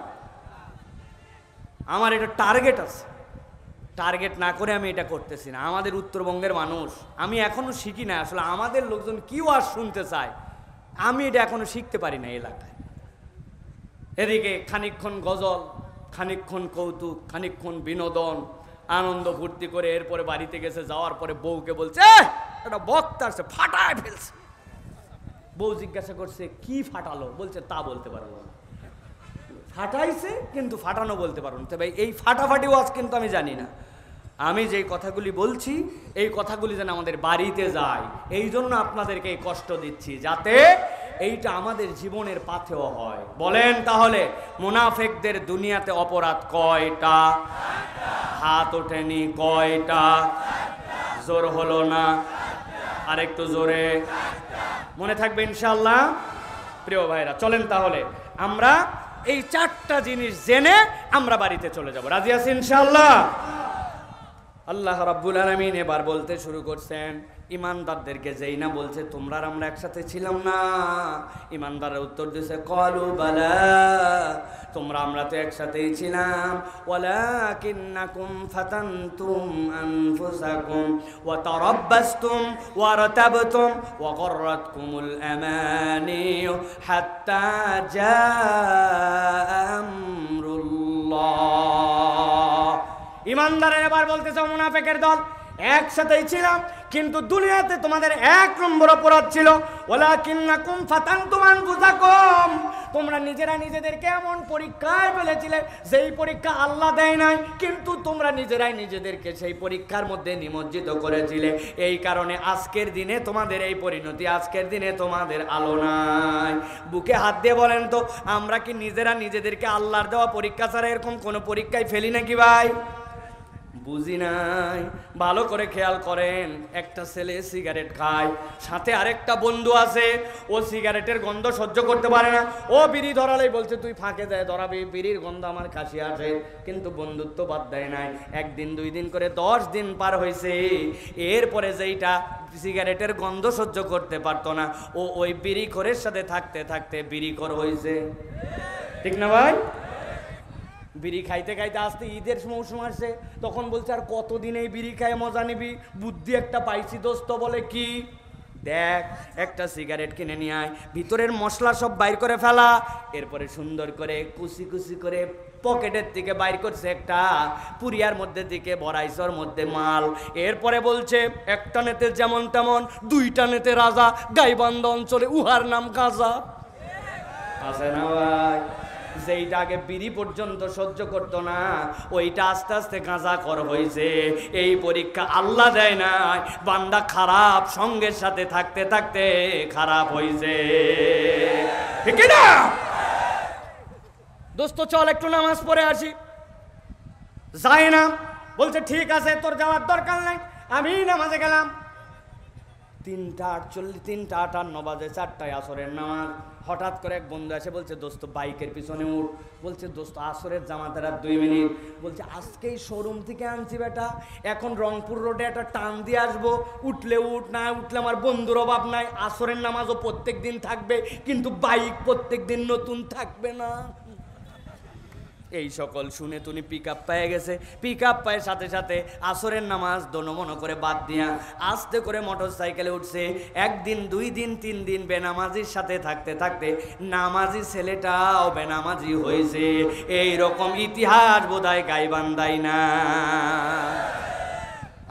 আমার এটা টার্গেট আছে, টার্গেট না করে আমি এটা করতেছি না। আমাদের উত্তরবঙ্গের মানুষ, আমি এখনো শিখি না আসলে আমাদের লোকজন কি ওয়াজ শুনতে চায়, আমি এটা এখনো শিখতে পারি না এলাকায়। এদিকে খানিকক্ষণ গজল, খানিকক্ষণ কৌতুক, খানিকক্ষণ বিনোদন, আনন্দ ফুর্তি করে এরপরে বাড়িতে গেছে, যাওয়ার পরে বউকে বলছে একটা বক্তা আসছে ফাটায় ফেলছে। বউ জিজ্ঞাসা করছে কি ফাটালো? বলছে তা বলতে পারবো না। ফাটাইছে কিন্তু ফাটানো বলতে পারবো না। তবে এই ফাটাফাটি ওয়াজ কিন্তু আমি জানি না। আমি যেই কথাগুলি বলছি এই কথাগুলি যেন আমাদের বাড়িতে যায়, এই জন্য আপনাদেরকে এই কষ্ট দিচ্ছি, যাতে এইটা আমাদের জীবনের পাথেয় হয়। বলেন তাহলে মুনাফিকদের দুনিয়াতে অপরাধ কয়টা? হাত ওঠেনি। কয়টা? জোর হলো না, আরেকটু জোরে। মনে থাকবে ইনশাআল্লাহ। প্রিয় ভাইরা চলেন তাহলে আমরা এই 4টা জিনিস জেনে আমরা বাড়িতে চলে যাব। রাজি আছেন ইনশাআল্লাহ? আল্লাহ রাব্বুল আলামিন এবার বলতে শুরু করছেন ইমানদারদেরকে যেই না বলছে তোমরা আর আমরা একসাথে ছিলাম না, ইমানদারের উত্তর দিয়েছে ক্বালু বালা, তোমরা আমরা তো একসাথেই ছিলাম, ওয়ালাকিন্নাকুম ফাতানতুম আনফুসাকুম ওয়া তারাব্বাসতুম ওয়া রাতাবতুম ওয়া গররাতকুমুল আমানি হাত্তা জাআ আমরুল্লাহ। ইমানদারের এবার বলতেছে মুনাফিকের দল, একসাথেই ছিলাম কিন্তু দুনিয়াতে তোমাদের এক নম্বর অপরাধ ছিল, ওয়ালাকিন্নাকুম ফাতানতুম আনফুসাকুম, তোমরা নিজেরা নিজেদেরকে এমন পরীক্ষায় ফেলেছিলে যেই পরীক্ষা আল্লাহ দেয় নাই, কিন্তু তোমরা নিজেরাই নিজেদেরকে সেই পরীক্ষার মধ্যে নিমজ্জিত করেছিলে। এই কারণে আজকের দিনে তোমাদের এই পরিণতি, আজকের দিনে তোমাদের আলো নাই। বুকে হাত দিয়ে বলেন তো, আমরা কি নিজেরা নিজেদেরকে আল্লাহর দেওয়া পরীক্ষা ছাড়া এরকম কোনো পরীক্ষায় ফেলি নাকি ভাই? বুঝি নাই। ভালো করে খেয়াল করেন, একটা ছেলে সিগারেট খায়, সাথে আরেকটা বন্ধু আছে, ও সিগারেটের গন্ধ সহ্য করতে পারে না, ও বিড়ি ধরালেই বলছে তুই ফাঁকে যায় ধরাবি, বিড়ির গন্ধ আমার কাশি আসে, কিন্তু বন্ধুত্ব বাদ দেয় নাই। একদিন 2 দিন করে 10 দিন পার হয়েছে, এরপরে যেইটা সিগারেটের গন্ধ সহ্য করতে পারতো না, ও ওই বিড়িখোরের সাথে থাকতে থাকতে বিড়িখোর হয়েছে। ঠিক না ভাই? বিড়ি খাইতে খাইতে আসতে ঈদের মৌসুম আসছে, তখন বলছে আর কতদিন এই বিড়ি খায় মজা নিবি, বুদ্ধি একটা পাইছি দোস্ত, বলে কি, দেখ একটা সিগারেট কিনে নিয়ে আয়, ভিতরের মশলা সব বাইর করে ফেলা, এরপরে সুন্দর করে কুচি কুচি করে পকেটের থেকে বাইর করছে একটা পুরিয়ার মধ্যে থেকে ভরাইছর মধ্যে মাল, এরপরে বলছে একটা নেতে যেমন তেমন, 2টা নেতে রাজা, গাইবান্ধা অঞ্চলে উহার নাম গাজা। আছে না ভাই? যেইটা আগে বিড়ি পর্যন্ত সহ্য করতো না, ওইটা আস্তে আস্তে গাঁজা কর হয়েছে। এই পরীক্ষা আল্লাহ দেয় নাই, বান্দা খারাপ সঙ্গের সাথে থাকতে থাকতে খারাপ হয়েছে। ঠিক না দোস্ত? চল একটু নামাজ পড়ে আসি। যায় না, বলছে ঠিক আছে তোর যাওয়ার দরকার নাই, আমি নামাজে গেলাম। 3:58 বাজে, 4টায় আসরের নামাজ। হঠাৎ করে এক বন্ধু এসে বলছে দোস্ত বাইকের পিছনে উঠ। বলছে দোস্ত আসরের জামাতের আর 2 মিনিট। বলছে আজকেই শোরুম থেকে আনছি বেটা, এখন রংপুর রোডে একটা টান দিয়ে আসবো, উঠলে উঠ, না উঠলে আমার বন্ধুর অভাব নাই, আসরের নামাজও প্রত্যেক দিন থাকবে, কিন্তু বাইক প্রত্যেক দিন নতুন থাকবে না। এই সকল শুনে তুমি পিক আপ পেয়ে গেছে, পিক আপ পায়ের সাথে সাথে আসরের নামাজ দনমন করে বাদ দিয়া আস্তে করে মোটর সাইকেলে উঠছে। 1 দিন 2 দিন 3 দিন বেনামাজির সাথে থাকতে থাকতে নামাজি ছেলেটাও বেনামাজি হয়েছে। এইরকম ইতিহাস বোধহয় গাইবান্ধাই না।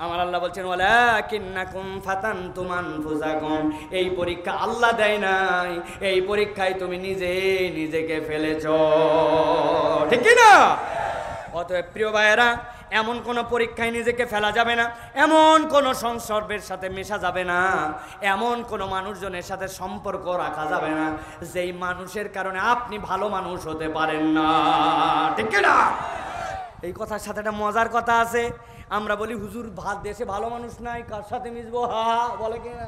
আমার আল্লাহ বলছেন ওয়ালাকিন্নাকুম ফাতানতুম আনফুসাকুম, এই পরীক্ষা আল্লাহ দেয় নাই, এই পরীক্ষায় তুমি নিজে নিজেকে ফেলেছো। ঠিক কি না? অতএব প্রিয় ভাইয়েরা, এমন কোন পরীক্ষায় নিজেকে ফেলা যাবে না, এমন কোন সংসর্গের সাথে মেশা যাবে না, এমন কোন মানুষজনের সাথে সম্পর্ক রাখা যাবে না যেই মানুষের কারণে আপনি ভালো মানুষ হতে পারেন না। ঠিক কি না? এই কথার সাথে একটা মজার কথা আছে। আমরা বলি হুজুর দেশে ভালো মানুষ নাই, কার সাথে মিশবো? হা বলে কি না?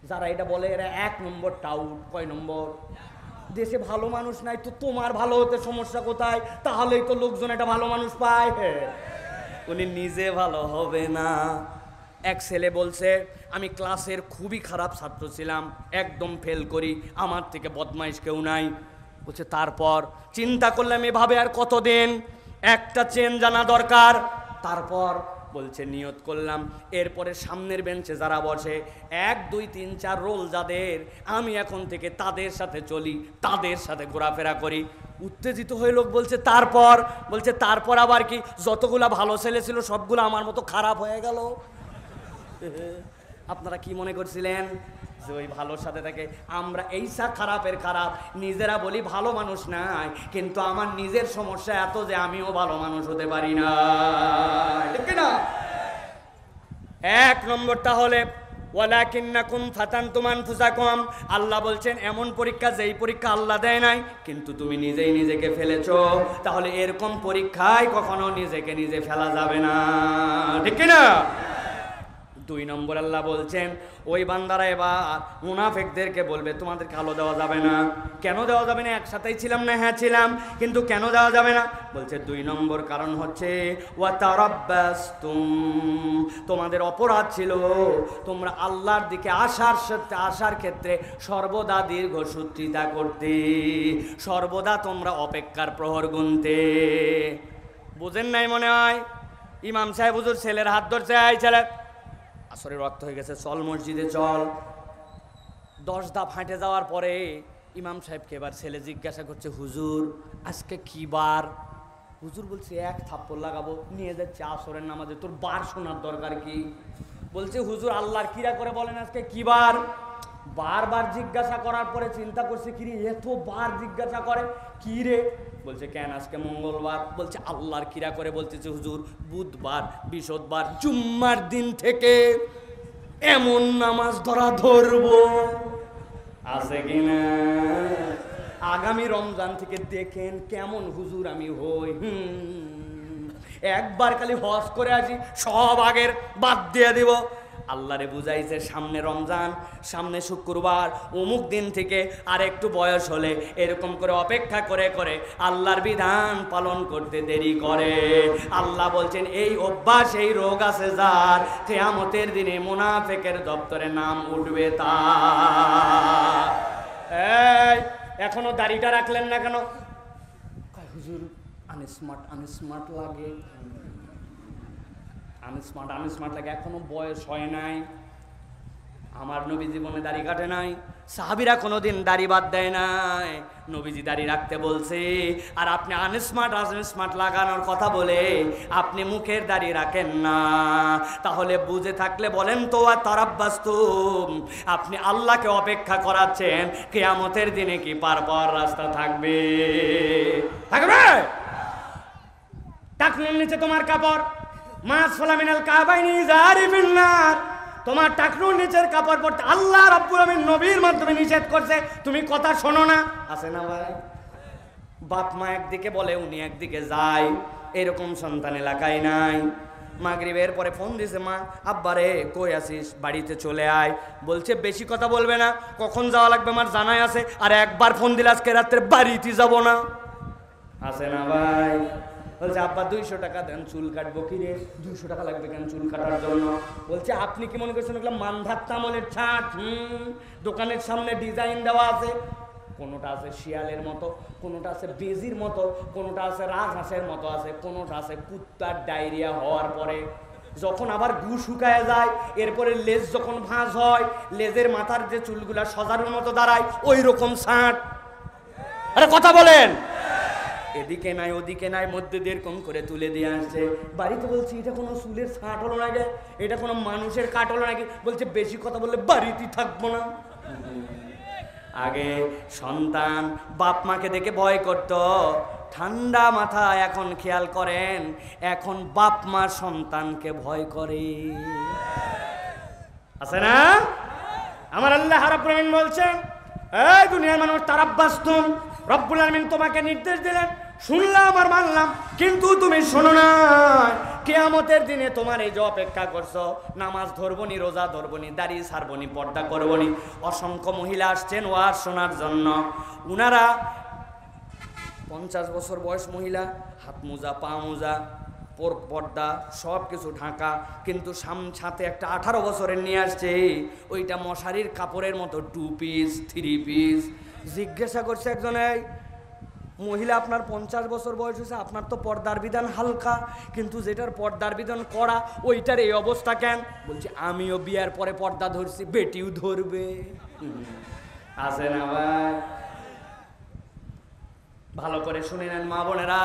যারা এটা বলে এরা 1 নম্বর টাউট। কয় নম্বর? দেশে ভালো মানুষ নাই তো তোমার ভালো হতে সমস্যা কোথায়? তাহলেই তো লোকজন এটা ভালো মানুষ পায়। উনি নিজে ভালো হবে না। এক ছেলে বলছে আমি ক্লাসের খুবই খারাপ ছাত্র ছিলাম, একদম ফেল করি, আমার থেকে বদমাইশ কেউ নাই। বলছে তারপর চিন্তা করলাম এভাবে আর কতদিন, একটা চেন জানা দরকার। তারপর বলছে নিয়ত করলাম এরপরে সামনের বেঞ্চে যারা বসে 1 2 3 4 রোল যাদের, আমি এখন থেকে তাদের সাথে চলি, তাদের সাথে ঘোরাফেরা করি। উত্তেজিত হয়ে লোক বলছে তারপর? বলছে তারপর আবার কি, যতগুলা ভালো ছেলে ছিল সবগুলো আমার মতো খারাপ হয়ে গেল। আপনারা কি মনে করছিলেন যে ওই ভালোর সাথে থাকে? আমরা এইসা খারাপের খারাপ, নিজেরা বলি ভালো মানুষ নাই, কিন্তু আমার নিজের সমস্যা এত যে আমিও ভালো মানুষ হতে পারি না। ঠিক না? 1 নম্বরটা হলে ওয়ালাকিন্নাকুম ফাতানতুম আনফুসাকুম, আল্লাহ বলছেন এমন পরীক্ষা যেই পরীক্ষা আল্লাহ দেয় নাই, কিন্তু তুমি নিজেই নিজেকে ফেলেছো। তাহলে এরকম পরীক্ষায় কখনো নিজেকে নিজে ফেলা যাবে না। ঠিক না? 2 নম্বর আল্লাহ বলছেন ওই বান্দারা এবার মুনাফিকদেরকে বলবে তোমাদেরকে আলো দেওয়া যাবে না। কেন দেওয়া যাবে না? একসাথেই ছিলাম না? হ্যাঁ ছিলাম, কিন্তু কেন দেওয়া যাবে না? বলছে 2 নম্বর কারণ হচ্ছে ওয়া তারাব্বাসতুম, তোমাদের অপরাধ ছিল তোমরা আল্লাহর দিকে আসার ক্ষেত্রে সর্বদা দীর্ঘসূত্রিতা করতে, সর্বদা তোমরা অপেক্ষার প্রহর গুনতে। বুঝেন নাই মনে হয়? ইমাম সাহেব হুজুর ছেলের হাত ধরছে, এই ছেলে আসরের রক্ত হয়ে গেছে, চল মসজিদে চল। 10 ধাপ হাঁটে যাওয়ার পরে ইমাম সাহেবকে এবার ছেলে জিজ্ঞাসা করছে, হুজুর আজকে কি বার? হুজুর বলছে 1 থাপ্পড় লাগাবো, নিয়ে যাচ্ছে আসরের নামাজে, তোর বার শোনার দরকার কি? বলছে হুজুর আল্লাহর কিরা করে বলেন আজকে কি বার? বারবার জিজ্ঞাসা করার পরে চিন্তা করছে, কিরে এত বার জিজ্ঞাসা করে কি রে? বলছে কেন আজকে মঙ্গলবার? বলছে আল্লাহর কিরা করে বলতেছে হুজুর বুধবার, বৃহস্পতিবার, জুম্মার দিন থেকে এমন নামাজ ধরবো আছে কিনা আগামী রমজান থেকে দেখেন কেমন হুজুর আমি হই। একবার খালি হজ করে আসি, সব আগের বাদ দিয়ে দিব। আল্লাহরে বুঝাইছে সামনে রমজান, সামনে শুক্রবার, অমুক দিন থেকে আর একটু বয়স হলে এরকম করে অপেক্ষা করে করে আল্লাহর বিধান পালন করতে দেরি করে। আল্লাহ বলছেন এই অভ্যাস, এই রোগ আছে যার, কিয়ামতের দিনে মুনাফিকের দপ্তরে নাম উঠবে তার। এই এখনো দাড়িটা রাখলেন না কেন? হুজুর আনস্মার্ট লাগে, আনস্মার্ট লাগে, এখনো বয়স হয় নাই। আমার নবী জীবনে দাড়ি কাটে নাই, সাহাবীরা কোনোদিন দাড়ি বাদ দেয় নাই, নবীজি দাড়ি রাখতে বলছে। আর আপনি আনস্মার্ট লাগানোর কথা বলে আপনি মুখের দাড়ি রাখেন না। তাহলে বুঝে থাকলে বলেন তো ওয়া তারাব্বাসতুম, আপনি আল্লাহকে অপেক্ষা করাচ্ছেন কিয়ামতের দিনে কি পার রাস্তা থাকবে? থাকবে? টাকনুর নিচে তোমার কাপড়, মাস ফলামিনাল কাবাইনি জারি বিন্নার, তোমার টাকনুর নিচের কাপড় পরতে আল্লাহ রাব্বুল আমিন নবীর মাধ্যমে নিষেধ করছে, তুমি কথা শোনো না। আছে না ভাই? বাপ মা একদিকে বলে উনি একদিকে যায়, এরকম সন্তান এলাকায় নাই। মাগরিবের পরে ফোন দিছে, মা আব্বারে কই আছিস, বাড়িতে চলে আয়। বলছে বেশি কথা বলবে না, কখন যাওয়া লাগবে আমার জানাই আছে, আর একবার ফোন দিলে আজকে রাত্রে বাড়িতে যাব না। আছে না ভাই? বলছে আব্বা 200 টাকা দেন, চুল কাটবো। কি রে 200 টাকা লাগবে কেন চুল কাটার জন্য? বলছে আপনি কি মনে করছেন ওগুলো মান্ধার তামলের ছাট? দোকানের সামনে ডিজাইন দেওয়া আছে, কোনোটা আছে শিয়ালের মতো, কোনোটা আছে বেজির মতো, কোনোটা আছে রাজহাঁসের মতো আছে, কোনোটা আছে কুত্তার ডায়রিয়া হওয়ার পরে যখন আবার গু শুকায় যায়, এরপরে লেজ যখন ভাঁজ হয়, লেজের মাথার যে চুলগুলা সজারুর মতো দাঁড়ায়, ওই রকম ছাট। আরে কথা বলেন, এদিকে নাই ওদিকে নাই, মধ্যে দিয়ে এরকম করে তুলে দিয়ে আসছে। বাড়িতে বলছি এটা কোনো চুলের ছাট হলো নাকি, এটা কোনো মানুষের কাট হলো নাকি? বলছে বেশি কথা বললে বাড়িতেই থাকবো না। আগে সন্তান বাপ মাকে দেখে ভয় করত, ঠান্ডা মাথা এখন খেয়াল করেন, এখন বাপ মা সন্তানকে ভয় করে। আছে না? আমার আল্লাহ রাব্বুল আমিন বলছেন এই দুনিয়ার মানুষ তারাব্বাসতুম, রব্বুল আমিন তোমাকে নির্দেশ দিলেন, শুনলাম আর মানলাম, কিন্তু তুমি শোনো না। কিয়ামতের দিনে তোমার এই যে অপেক্ষা করছো, নামাজ ধরবনি, রোজা ধরবনি, দাড়ি ছাড়বনি, পর্দা করবনি। অসংখ্য মহিলা আসছেন ওয়াজ শোনার জন্য, উনারা 50 বছর বয়স মহিলা, হাত মোজা, পা মোজা, পর্দা সব কিছু ঢাকা, কিন্তু সাথে একটা 18 বছরের নিয়ে আসছে, ওইটা মশারির কাপড়ের মতো 2 পিস 3 পিস। জিজ্ঞাসা করছে একজনে, মহিলা আপনার 50 বছর বয়স হয়েছে, আপনার তো পর্দার বিধান হালকা, কিন্তু যেটার পর্দার বিধান করা ওইটার এই অবস্থা কেন? বলছে আমিও বিয়ার পরে পর্দা ধরছি, বেটিও ধরবে। আছে না ভাই? ভালো করে শুনে নেন মা বোনেরা,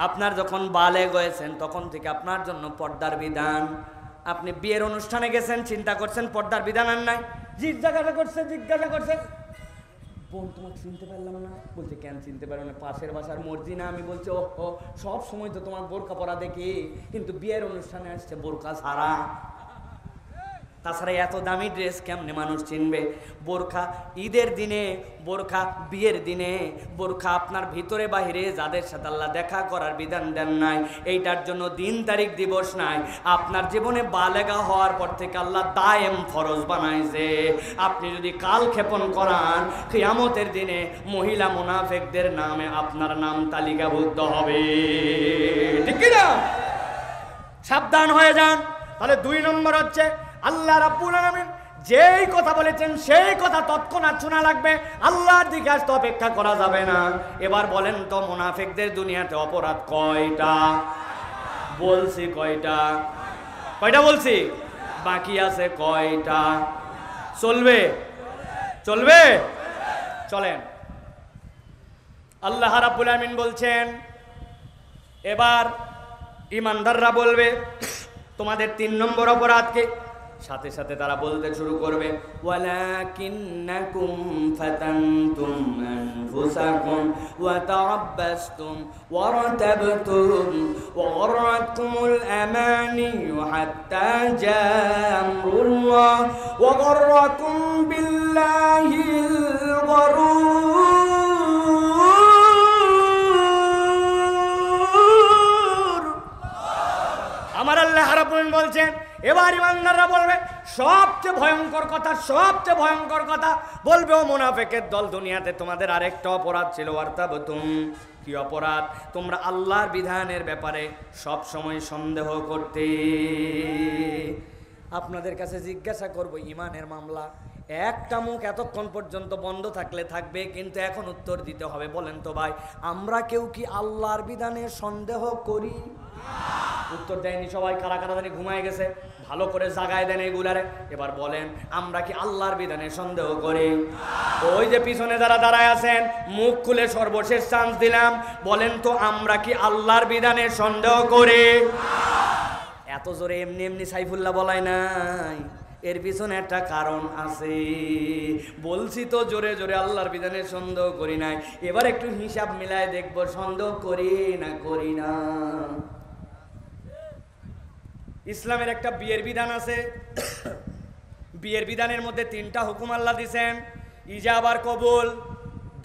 আপনার যখন বালেগ হয়েছেন তখন থেকে আপনার জন্য পর্দার বিধান। আপনি বিয়ের অনুষ্ঠানে গেছেন, চিন্তা করছেন পর্দার বিধান আর নাই, জিজ্ঞাসা করছে বোন তোমাকে চিনতে পারলাম না। বলছে কেন চিনতে পারো না? পাশের বাসার মর্জি না আমি। বলছে ও সব সময় তো তোমার বোরকা পরা দেখি, কিন্তু বিয়ের অনুষ্ঠানে আসছে বোরকা ছাড়া। তাছাড়া এত দামি ড্রেস কেমনে মানুষ চিনবে? বোরখা ঈদের দিনে, বোরখা বিয়ের দিনে, বোরখা আপনার ভিতরে বাহিরে যাদের সাথে আল্লাহ দেখা করার বিধান দেন নাই, এইটার জন্য দিন তারিখ দিবস নাই। আপনার জীবনে বালেগা হওয়ার পর থেকে আল্লাহ দায়েম ফরজ বানাইছে। আপনি যদি কাল ক্ষেপণ করান, কিয়ামতের দিনে মহিলা মুনাফিকদের নামে আপনার নাম তালিকাভুক্ত হবে। ঠিক কি না? সাবধান হয়ে যান। তাহলে 2 নম্বর হচ্ছে আল্লাহ রাব্বুল আলামিন যেই কথা বলেছেন সেই কথা তৎক্ষণাৎ শোনা লাগবে, আল্লাহর দিকে আসতে অপেক্ষা করা যাবে না। এবার বলেন তো মুনাফিকদের দুনিয়াতে অপরাধ কয়টা? বলছি কয়টা? কয়টা বলছি? বাকি আছে কয়টা? চলবে? চলবে? চলেন। আল্লাহ রাব্বুল আলামিন বলছেন, এবার ইমানদাররা বলবে তোমাদের 3 নম্বর অপরাধকে। সাথে সাথে তারা বলতে শুরু করবে, ওয়ালাকিন্নাকুম ফাতানতুম আনফুসাকুম ওয়া তারাব্বাসতুম ওয়া রাতাবতুম ওয়া গররাতকুমুল আমানি হাত্তা জাআ আমরুল্লাহ ওয়া গররাকুম বিল্লাহিল গরুর। আমার আল্লাহ রাব্বুল আলামিন বলছেন, এবার ইমানদাররা বলবে সবচেয়ে ভয়ঙ্কর কথা, সবচেয়ে ভয়ঙ্কর কথা বলবে, ও মুনাফিকের দল, দুনিয়াতে তোমাদের আরেকটা অপরাধ ছিল। ওয়ারতাবতুম, কি অপরাধ? তোমরা আল্লাহর বিধানের ব্যাপারে সব সময় সন্দেহ করতে। আপনাদের কাছে জিজ্ঞাসা করব, ইমানের মামলা একটা মুখ এতক্ষণ পর্যন্ত বন্ধ থাকলে থাকবে, কিন্তু এখন উত্তর দিতে হবে। বলেন তো ভাই, আমরা কেউ কি আল্লাহর বিধানে সন্দেহ করি? উত্তর দেয়নি সবাই। কারা কারা জানি ঘুমায় গেছে, ভালো করে জাগায় দেন এগুলারে। এবার বলেন, আমরা কি আল্লাহর বিধানে সন্দেহ করি? ওই যে পিছনে যারা দাঁড়ায় আছেন, মুখ খুলে সর্বশেষ চান্স দিলাম, বলেন তো আমরা কি আল্লাহর বিধানে সন্দেহ করি? এত জোরে এমনি এমনি সাইফুল্লাহ বলাই নাই, এর পিছনে একটা কারণ আছে। বলছি তো জোরে জোরে আল্লাহর বিধানে সন্দেহ করি নাই। এবার একটু হিসাব মিলায় দেখবো সন্দেহ করি না করি না। ইসলামের একটা বিয়ের বিধান আছে। বিয়ের বিধানের মধ্যে 3টা হুকুম আল্লাহ দিয়েছেন, ইজাব আর কবুল।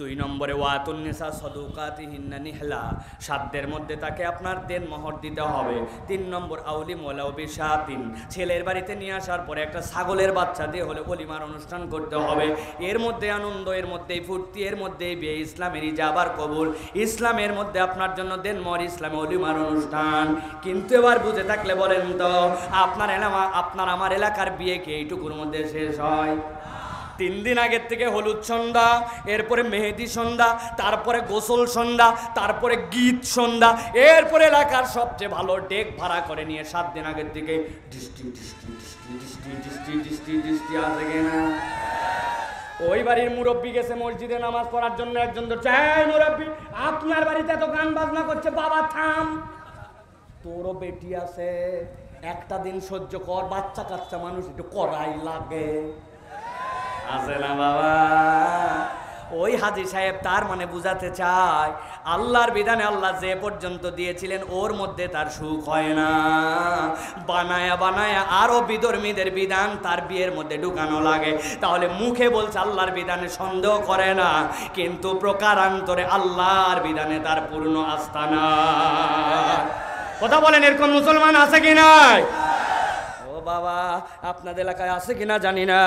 2 নম্বরে ওয়াতুন নিসা সাদুকাতিহিন্না নিহলা, সাধ্যের মধ্যে তাকে আপনার দেন মোহর দিতে হবে। 3 নম্বর আউলি মোলাও বিশাতিন, ছেলের বাড়িতে নিয়ে আসার পরে একটা ছাগলের বাচ্চা দিয়ে হলে ওলিমার অনুষ্ঠান করতে হবে। এর মধ্যে আনন্দ, এর মধ্যেই ফুর্তি, এর মধ্যেই বিয়ে। ইসলামের ইজাব আর কবুল, ইসলামের মধ্যে আপনার জন্য দেন মোহর, ইসলামে ওলিমার অনুষ্ঠান। কিন্তু এবার বুঝে থাকলে বলেন তো, আপনার আমার এলাকার বিয়ে কি এইটুকুর মধ্যে শেষ হয়? 3 দিন আগের থেকে হলুদ সন্ধ্যা, এরপরে মেহেদি সন্ধ্যা, তারপরে গোসল সন্ধ্যা, তারপরে গীত সন্ধ্যা, এরপরে এলাকার সবচেয়ে ভালো ডেক ভাড়া করে নিয়ে 7 দিন আগের থেকে ডিস্টি ডিস্টি ডিস্টি ডিস্টি ডিস্টি ডিস্টি ডিস্টি আসে কিনা? ওই বাড়ির মুরব্বী গেছে মসজিদে নামাজ পড়ার জন্য, একজন তো চাই মুরব্বী আপনার বাড়িতে এত গান বাজনা করছে, বাবা থাম, তোরও বেটি আছে, একটা দিন সহ্য কর, বাচ্চা কাচ্চা মানুষ একটু করাই লাগে, আছে না বাবা? ওই হাজী সাহেব তার মানে বুঝাতে চায়, আল্লাহর বিধানে আল্লাহ যে পর্যন্ত দিয়েছিলেন ওর মধ্যে তার সুখ হয় না, বানায়া বানায়া আরো বিধর্মীদের বিধান তার বিয়ের মধ্যে ঢুকানো লাগে। তাহলে মুখে বলছে আল্লাহর বিধানে সন্দেহ করে না, কিন্তু প্রকারান্তরে আল্লাহর বিধানে তার পূর্ণ আস্থা না। কথা বলেন, এরকম মুসলমান আছে কি নাই? বাবা আপনাদের এলাকায় আছে কিনা জানি না,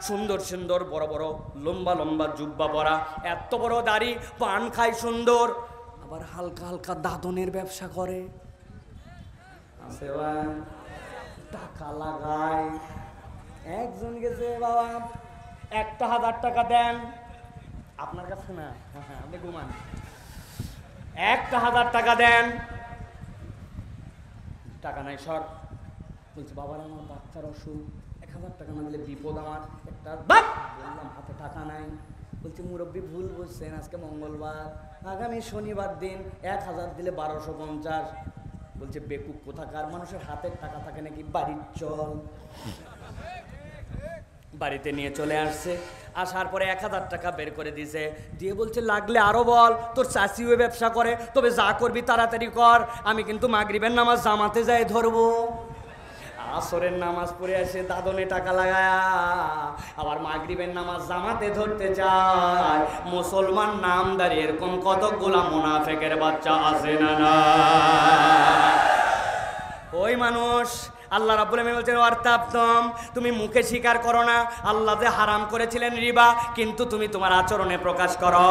সুন্দর সুন্দর বড় বড় লম্বা লম্বা জুব্বা পরা, এত বড় দাড়ি, পান খায় সুন্দর, আবার হালকা হালকা দাদনের ব্যবসা করে, আছে টাকা লাগায়। একজন গেছে, বাবা 1000 টাকা দেন, আপনার কাছে না, আপনি ঘুমান, 1000 টাকা দেন, টাকা নাই সর। বলছে বাবার আমার বাচ্চার অসুখ, 1000 টাকা না দিলে বিপদ আমার একটা। বললাম হাতে টাকা নাই। বলছে মুরব্বী ভুল বলছেন, আজকে মঙ্গলবার, আগামী শনিবার দিন 1000 দিলে 1250। বলছে বেকুব কোথাকার, মানুষের হাতের টাকা থাকে নাকি? বাড়ির চল। বাড়িতে নিয়ে চলে আসছে, আসার পরে 1000 টাকা বের করে দিছে, দিয়ে বলছে লাগলে আরো বল, তোর চাষিও ব্যবসা করে, তবে যা করবি তাড়াতাড়ি কর, আমি কিন্তু মাগরিবের নামাজ জামাতে যাই ধরবো। আসরের নামাজ পড়ে আসে দাদনে টাকা লাগায়া, আবার মাগরিবের নামাজ জামাতে ধরতে চায়। মুসলমান নামদারি এরকম কতগুলা মুনাফিকের বাচ্চা আছে না না? ওই মানুষ আল্লাহ রাব্বুল আলামিন বলছেন ওয়ারতাবতুম, তুমি মুখে স্বীকার করো না আল্লাহ যে হারাম করেছিলেন রিবা, কিন্তু তুমি তোমার আচরণে প্রকাশ করো।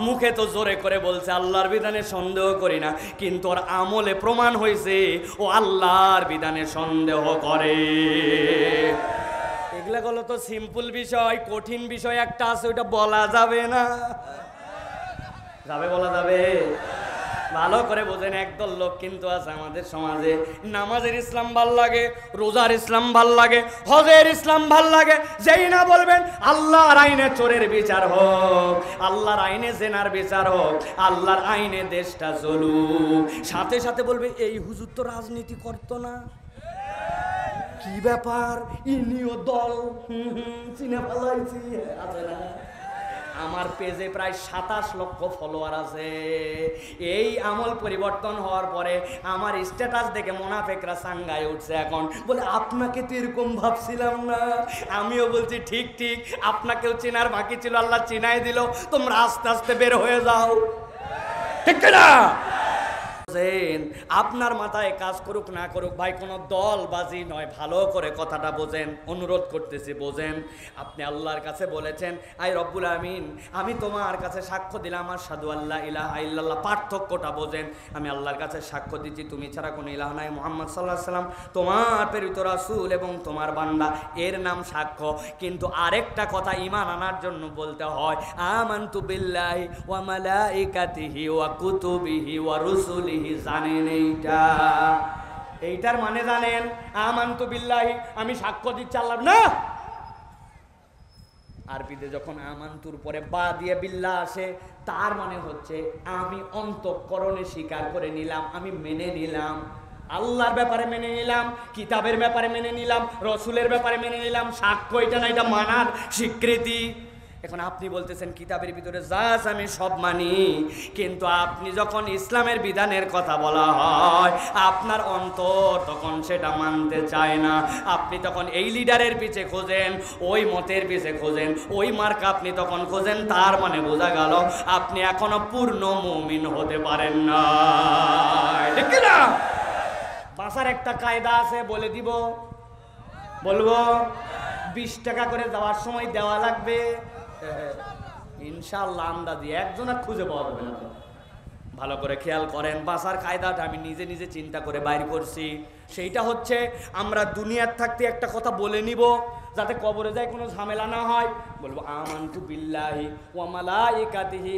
মুখে তো জোরে করে বলছে আল্লাহর বিধানে সন্দেহ করি না, কিন্তু ওর আমলে প্রমাণ হয়েছে ও আল্লাহর বিধানে সন্দেহ করে। এগুলা হলো তো সিম্পল বিষয়, কঠিন বিষয় একটা আছে ওটা বলা যাবে না। যাবে বলা যাবে? ভালো করে বোঝেন, একদল লোক কিন্তু আছে আমাদের সমাজে, নামাজের ইসলাম ভাল লাগে, রোজার ইসলাম ভাল লাগে, হজের ইসলাম ভাল লাগে, যেই না বলবেন আল্লাহর আইনে চোরের বিচার হোক, আল্লাহর আইনে জেনার বিচার হোক, আল্লাহর আইনে দেশটা চলুক, সাথে সাথে বলবে এই হুজুর তো রাজনীতি করতো না। কি ব্যাপার, ইনিও দল চিনে ফেলাইছি আছে না? আমার পেজে প্রায় 27 লক্ষ ফলোয়ার আছে। এই আমল পরিবর্তন হওয়ার পরে আমার স্ট্যাটাস দেখে মুনাফিকরা সাঙ্গায় উঠছে, এখন বলে আপনাকে তো এরকম ভাবছিলাম না। আমিও বলছি ঠিক ঠিক, আপনাকেও চেনার বাকি ছিল, আল্লাহ চিনাই দিল, তোমরা আস্তে আস্তে বের হয়ে যাও, ঠিক না? আপনার মাথায় কাজ করুক না করুক ভাই, কোনো দলবাজি নয়, ভালো করে কথাটা বোঝেন, অনুরোধ করতেছি বোঝেন। আপনি আল্লাহর কাছে বলেছেন আই রব্বুল আমিন, আমি তোমার কাছে সাক্ষ্য দিলাম আশহাদু আল্লা ইলাহা ইল্লাল্লাহ, পার্থক্যটা বোঝেন। আমি আল্লাহর কাছে সাক্ষ্য দিচ্ছি তুমি ছাড়া কোনো ইলাহ নাই, মুহাম্মদ সাল্লাল্লাহু আলাইহি সাল্লাম তোমার প্রেরিত রাসূল এবং তোমার বান্দা, এর নাম সাক্ষ্য। কিন্তু আরেকটা কথা ঈমান আনার জন্য বলতে হয় আমানতু বিল্লাহি ওয়া মালাইকাতিহি ওয়া কুতুবিহি ওয়া রুসুলিহি। জানেন এইটার মানে জানেন? আমানতু বিল্লাহি, আমি সাক্ষ্য দিচ্ছি আল্লাহ না। আরবিতে যখন আমানতুর পরে বা দিয়ে বিল্লাহ আসে, তার মানে হচ্ছে আমি অন্তঃকরণে স্বীকার করে নিলাম, আমি মেনে নিলাম, আল্লাহর ব্যাপারে মেনে নিলাম, কিতাবের ব্যাপারে মেনে নিলাম, রসুলের ব্যাপারে মেনে নিলাম। সাক্ষ্য এটা না, এটা মানার স্বীকৃতি। এখন আপনি বলতেছেন কিতাবের ভিতরে যা আছে আমি সব মানি, কিন্তু আপনি যখন ইসলামের বিধানের কথা বলা হয় আপনার অন্তর তখন সেটা মানতে চায় না। আপনি তখন এই লিডারের পিছে খোঁজেন, ওই মতের পিছে খোঁজেন, ওই মার্কা আপনি তখন খোঁজেন। তার মানে বোঝা গেল আপনি এখনো পূর্ণ মুমিন হতে পারেন না, ঠিক না? বাসার একটা কায়দা আছে, বলে দিব, বলবো 20 টাকা করে যাওয়ার সময় দেওয়া লাগবে ইনশাআল্লাহ, আন্দাজি একজনা খুঁজে পাওয়া যাবে না। ভালো করে খেয়াল করেন, বাসার কায়দাটা আমি নিজে নিজে চিন্তা করে বাইর করছি। সেইটা হচ্ছে আমরা দুনিয়ার থাকতে একটা কথা বলে নিব, যাতে কবরে যায় কোনো ঝামেলা না হয়। বলবো আমানতু বিল্লাহি ওয়া মালাইকাতিহি